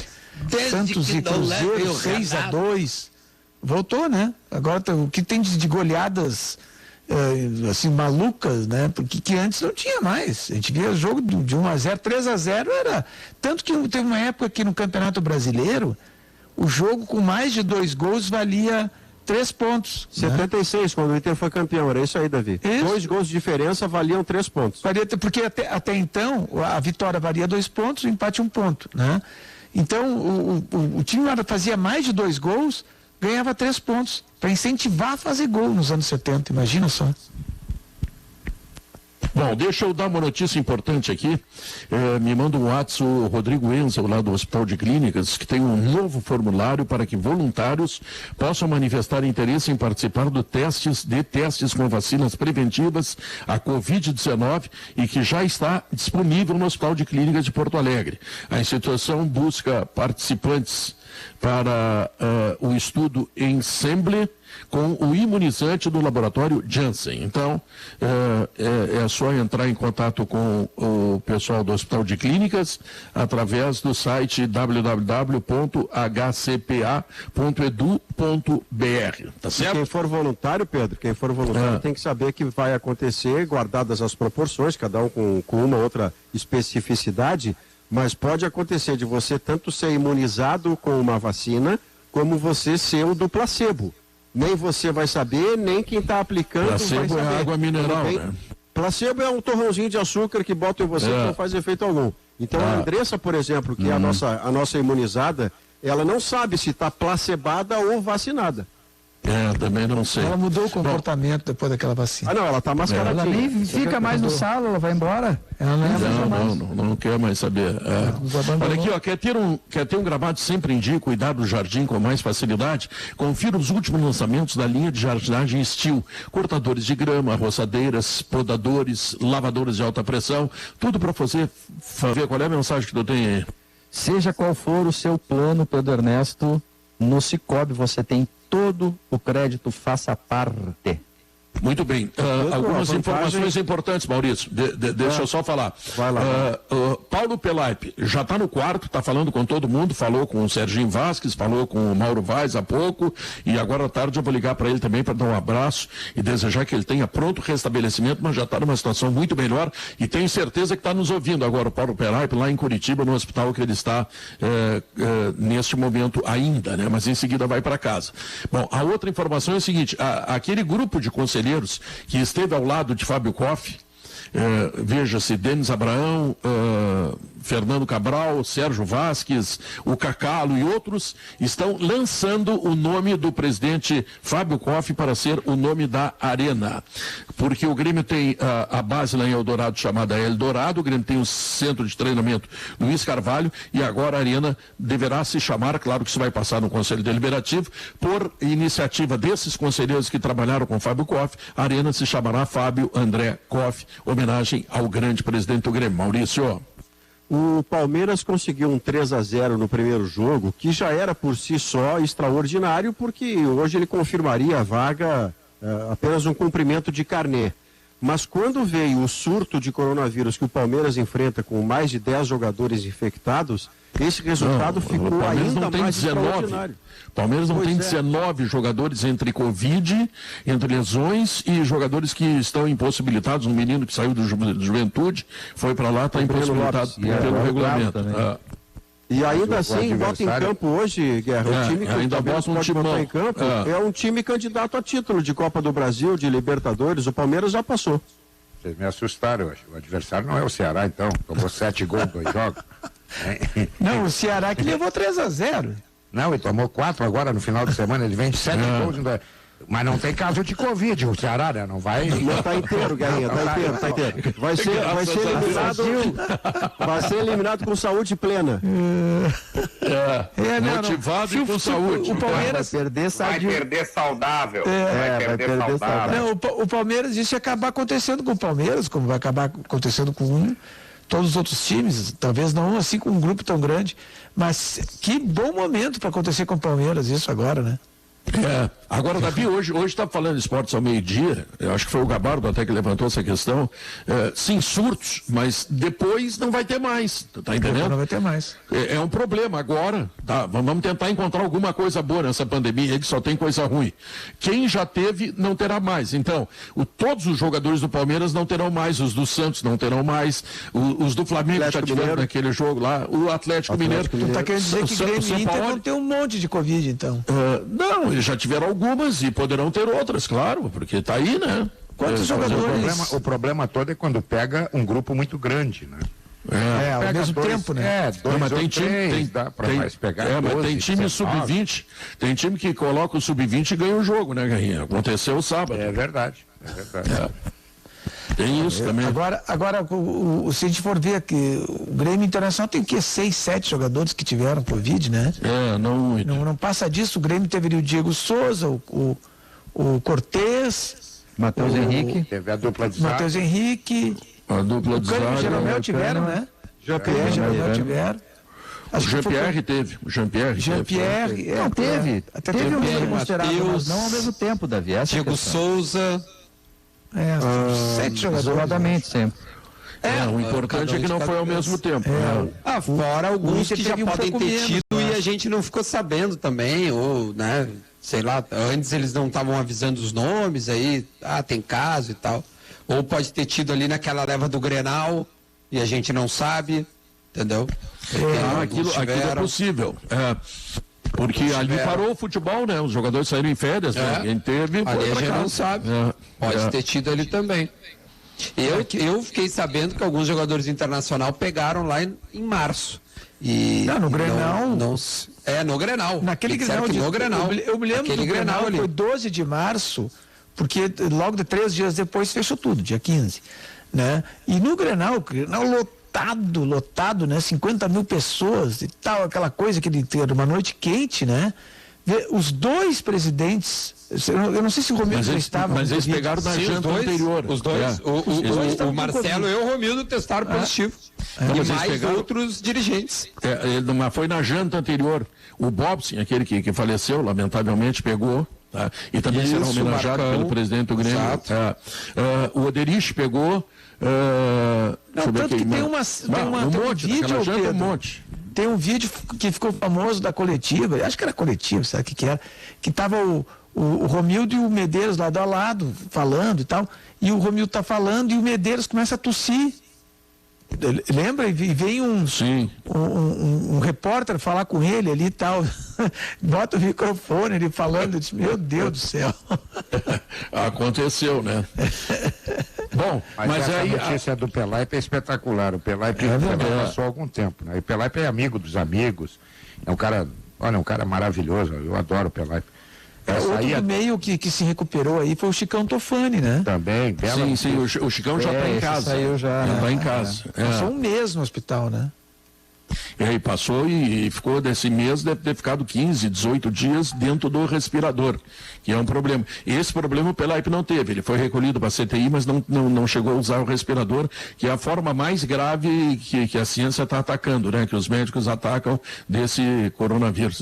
[SPEAKER 7] Santos e Cruzeiro 6-2. Voltou, né? Agora o que tem de goleadas assim, malucas, né? Porque que antes não tinha mais. A gente via jogo de 1-0, 3-0 era. Tanto que teve uma época que no Campeonato Brasileiro, o jogo com mais de 2 gols valia 3 pontos.
[SPEAKER 4] 76, né? Quando o Inter foi campeão, era isso aí, Davi. Isso. 2 gols de diferença valiam 3 pontos.
[SPEAKER 7] Porque até então a vitória valia 2 pontos, o empate 1 ponto, né? Então o time fazia mais de 2 gols, ganhava 3 pontos, para incentivar a fazer gol nos anos 70, imagina só.
[SPEAKER 2] Bom, deixa eu dar uma notícia importante aqui. Me manda um WhatsApp o Rodrigo Enzel, lá do Hospital de Clínicas, que tem um novo formulário para que voluntários possam manifestar interesse em participar de testes com vacinas preventivas à Covid-19 e que já está disponível no Hospital de Clínicas de Porto Alegre. A instituição busca participantes para o estudo Ensemble com o imunizante do laboratório Janssen. Então, é só entrar em contato com o pessoal do Hospital de Clínicas através do site www.hcpa.edu.br. Tá certo?
[SPEAKER 4] Quem for voluntário, Pedro, tem que saber que vai acontecer, guardadas as proporções, cada um com uma outra especificidade, mas pode acontecer de você tanto ser imunizado com uma vacina, como você ser o do placebo. Nem você vai saber, nem quem está aplicando
[SPEAKER 2] placebo
[SPEAKER 4] vai saber.
[SPEAKER 2] É água mineral, né?
[SPEAKER 4] Placebo é um torrãozinho de açúcar que bota em você que não faz efeito algum. Então a Andressa, por exemplo, que é a nossa imunizada, ela não sabe se está placebada ou vacinada.
[SPEAKER 2] Também não sei.
[SPEAKER 7] Ela mudou o comportamento depois daquela vacina.
[SPEAKER 4] Não, ela está mascaradinha.
[SPEAKER 7] Ela nem fica mais no sala, ela vai embora. Ela
[SPEAKER 2] não quer mais saber. Olha aqui, ó, quer ter um gramado sempre em dia, cuidar do jardim com mais facilidade? Confira os últimos lançamentos da linha de jardinagem Steel. Cortadores de grama, roçadeiras, podadores, lavadoras de alta pressão, tudo para você ver qual é a mensagem que tu tem aí.
[SPEAKER 1] Seja qual for o seu plano, Pedro Ernesto, no Cicobi você tem todo o crédito, faça parte.
[SPEAKER 2] Muito bem. Algumas informações importantes, Maurício. Deixa eu só falar.
[SPEAKER 4] Vai lá.
[SPEAKER 2] Paulo Pelaipe já está no quarto, está falando com todo mundo, falou com o Serginho Vasquez, falou com o Mauro Vaz há pouco, e agora à tarde eu vou ligar para ele também para dar um abraço e desejar que ele tenha pronto restabelecimento, mas já está numa situação muito melhor e tenho certeza que está nos ouvindo agora o Paulo Pelaipe lá em Curitiba, no hospital que ele está neste momento ainda, né? Mas em seguida vai para casa. Bom, a outra informação é o seguinte, aquele grupo de conselheiros que esteve ao lado de Fábio Koff, veja-se, Denis Abraão, Fernando Cabral, Sérgio Vasquez, o Cacalo e outros, estão lançando o nome do presidente Fábio Koff para ser o nome da Arena. Porque o Grêmio tem a base lá em Eldorado chamada Eldorado, o Grêmio tem o centro de treinamento Luiz Carvalho e agora a Arena deverá se chamar, claro que isso vai passar no Conselho Deliberativo, por iniciativa desses conselheiros que trabalharam com Fábio Koff, a Arena se chamará Fábio André Koff, homenagem ao grande presidente do Grêmio. Maurício.
[SPEAKER 4] O Palmeiras conseguiu um 3-0 no primeiro jogo, que já era por si só extraordinário, porque hoje ele confirmaria a vaga apenas um cumprimento de carnê. Mas quando veio o surto de coronavírus que o Palmeiras enfrenta com mais de 10 jogadores infectados, esse resultado ficou ainda mais extraordinário.
[SPEAKER 2] O Palmeiras não tem 19 jogadores entre Covid, entre lesões e jogadores que estão impossibilitados. Um menino que saiu do Juventude, foi para lá, está impossibilitado pelo regulamento.
[SPEAKER 4] E ainda assim, bota em campo hoje, Guerra, o time que
[SPEAKER 2] ainda bota
[SPEAKER 4] em campo é um time candidato a título de Copa do Brasil, de Libertadores. O Palmeiras já passou.
[SPEAKER 6] Vocês me assustaram hoje. O adversário não é o Ceará, então. Tomou 7 gols em 2 jogos.
[SPEAKER 7] Não, o Ceará que levou 3-0.
[SPEAKER 6] Não, ele tomou 4 agora no final de semana, ele vem de 7 gols. Mas não tem caso de Covid, o Ceará, né? Não vai.
[SPEAKER 4] Não, tá inteiro, Guerrinha, tá inteiro. Vai ser eliminado com saúde plena.
[SPEAKER 2] Motivado e com saúde.
[SPEAKER 7] O Palmeiras
[SPEAKER 9] vai perder saudável. Vai perder saudável.
[SPEAKER 7] Não, o Palmeiras, isso ia acabar acontecendo com o Palmeiras, como vai acabar acontecendo com todos os outros times, talvez não assim com um grupo tão grande, mas que bom momento para acontecer com o Palmeiras isso agora, né?
[SPEAKER 2] Agora, Davi, hoje está falando de esportes ao meio-dia, eu acho que foi o Gabardo até que levantou essa questão, sim, surtos, mas depois não vai ter mais, tá entendendo?
[SPEAKER 7] Não vai ter mais.
[SPEAKER 2] É um problema agora, tá? Vamos tentar encontrar alguma coisa boa nessa pandemia aí, que só tem coisa ruim. Quem já teve, não terá mais. Então, todos os jogadores do Palmeiras não terão mais, os do Santos não terão mais, os do Flamengo já tiveram naquele jogo lá, o Atlético Mineiro.
[SPEAKER 7] Tu tá querendo dizer que Grêmio e Inter vão ter um monte de Covid, então?
[SPEAKER 2] Não, eles já tiveram algumas e poderão ter outras, claro, porque tá aí, né?
[SPEAKER 7] Quantos jogadores?
[SPEAKER 6] O problema todo é quando pega um grupo muito grande, né?
[SPEAKER 7] Ao mesmo tempo, né?
[SPEAKER 6] Mas tem time, dá pra mais pegar.
[SPEAKER 2] Mas tem time sub-20, tem time que coloca o sub-20 e ganha o jogo, né, Garrinha? Aconteceu sábado.
[SPEAKER 6] É verdade.
[SPEAKER 2] Tem isso também.
[SPEAKER 7] Agora se a gente for ver aqui, o Grêmio Internacional tem o quê? 6, 7 jogadores que tiveram Covid, né?
[SPEAKER 2] Não muito.
[SPEAKER 7] Não passa disso. O Grêmio teve o Diego Souza, o Cortez,
[SPEAKER 1] Matheus Henrique.
[SPEAKER 6] Teve a dupla de zaga.
[SPEAKER 7] Matheus Henrique.
[SPEAKER 2] A dupla de zaga.
[SPEAKER 7] O Jeromel tiveram, né? Jeromel tiveram.
[SPEAKER 2] O Jean-Pierre teve. O Jean-Pierre
[SPEAKER 1] teve. Até teve um número considerável, mas não ao mesmo tempo, Davi.
[SPEAKER 8] Diego Souza.
[SPEAKER 7] 7 jogadores.
[SPEAKER 1] Isoladamente sempre.
[SPEAKER 2] O importante é que não foi ao mesmo tempo.
[SPEAKER 8] Fora alguns que já podem ter tido e a gente não ficou sabendo também, ou, né, sei lá, antes eles não estavam avisando os nomes aí, tem caso e tal. Ou pode ter tido ali naquela leva do Grenal e a gente não sabe, entendeu?
[SPEAKER 2] Aquilo é possível. Porque ali parou o futebol, né? Os jogadores saíram em férias, né? Quem teve.
[SPEAKER 8] Ali a gente não sabe. Pode ter tido ali também. Eu fiquei sabendo que alguns jogadores internacionais pegaram lá em março. E
[SPEAKER 7] no Grenal.
[SPEAKER 8] No Grenal.
[SPEAKER 7] Naquele Grenal.
[SPEAKER 8] No Grenal.
[SPEAKER 7] Eu me lembro do Grenal foi 12 de março, porque logo de 3 dias depois fechou tudo, dia 15. Né? E no Grenal lotado, né? 50 mil pessoas e tal, aquela coisa que era uma noite quente, né? Os dois presidentes, eu não sei se o Romildo já estava.
[SPEAKER 2] Mas eles pegaram da janta anterior.
[SPEAKER 8] Os dois. O Marcelo e o Romildo testaram positivo. E mais outros dirigentes.
[SPEAKER 2] Mas foi na janta anterior. O Bobson, aquele que faleceu, lamentavelmente, pegou. Tá? E também será homenageado pelo presidente do Grêmio. O Oderich pegou.
[SPEAKER 7] Tanto que tem um monte. Tem um vídeo que ficou famoso da coletiva, acho que era coletiva, sabe o que era? Que tava o Romildo e o Medeiros lado a lado, falando e tal, e o Romildo tá falando e o Medeiros começa a tossir. Lembra? E vem um repórter falar com ele ali e tal, bota o microfone, ele falando, eu disse, meu Deus do céu.
[SPEAKER 2] Aconteceu, né? Bom, mas aí
[SPEAKER 6] a notícia do Pelaipe é espetacular. O Pelaipe passou há algum tempo, né? E o Pelaipe é amigo dos amigos, é um cara maravilhoso, eu adoro o Pelaipe.
[SPEAKER 7] Outro do meio que se recuperou aí foi o Chicão Tofani, né?
[SPEAKER 6] Também,
[SPEAKER 2] sim, o Chicão já está em casa. Já está em casa.
[SPEAKER 7] Passou um mês no hospital, né?
[SPEAKER 2] E aí passou e ficou desse mês, deve ter ficado 15, 18 dias dentro do respirador, que é um problema. Esse problema o Pelaipe não teve, ele foi recolhido para a CTI, mas não chegou a usar o respirador, que é a forma mais grave que a ciência está atacando, né? Que os médicos atacam desse coronavírus.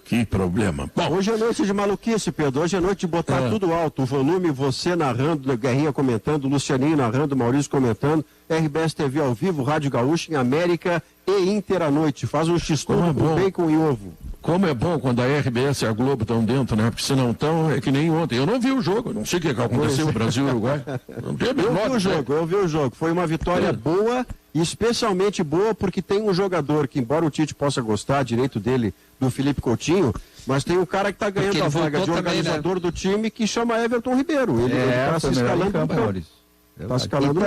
[SPEAKER 2] Que problema.
[SPEAKER 4] Bom, hoje é noite de maluquice, Pedro, hoje é noite de botar tudo alto, o volume, você narrando, Guerrinha comentando, Lucianinho narrando, Maurício comentando, RBS TV ao vivo, Rádio Gaúcha em América e Inter à noite. Faz um x-tudo com bacon e ovo.
[SPEAKER 2] Como é bom quando a RBS e a Globo estão dentro, né? Porque se não estão, é que nem ontem. Eu não vi o jogo, não sei o que aconteceu no Brasil e Uruguai.
[SPEAKER 4] Eu vi o jogo. Foi uma vitória boa, e especialmente boa porque tem um jogador que, embora o Tite possa gostar, direito dele, do Felipe Coutinho, mas tem um cara que está ganhando a vaga de organizador do time que chama Everton Ribeiro. Ele está se escalando no campo. Tá escalando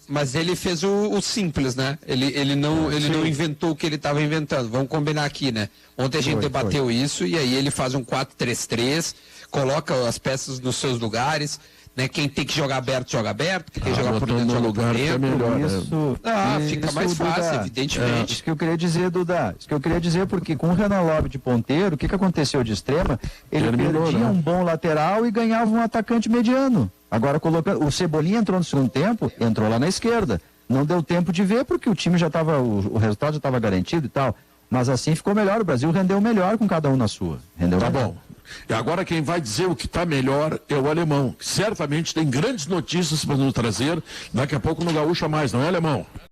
[SPEAKER 8] mas ele fez o simples, né? Ele não inventou o que ele estava inventando. Vamos combinar aqui, né? Ontem a gente debateu isso e aí ele faz um 4-3-3, coloca as peças nos seus lugares, né? Quem tem que jogar aberto, joga aberto. Quem tem que jogar por dentro, joga por dentro.
[SPEAKER 1] Melhor,
[SPEAKER 8] fica mais fácil, Duda, evidentemente.
[SPEAKER 1] Isso que eu queria dizer, Duda. Isso que eu queria dizer, porque com o Renan Lobby de ponteiro, o que aconteceu de extrema? Ele perdia um bom lateral e ganhava um atacante mediano. Agora, colocando, o Cebolinha entrou no segundo tempo, entrou lá na esquerda. Não deu tempo de ver, porque o time já estava, o resultado já estava garantido e tal. Mas assim ficou melhor, o Brasil rendeu melhor com cada um na sua. Tá
[SPEAKER 2] bom. E agora quem vai dizer o que está melhor é o Alemão, que certamente tem grandes notícias para nos trazer daqui a pouco no Gaúcha Mais, não é, Alemão?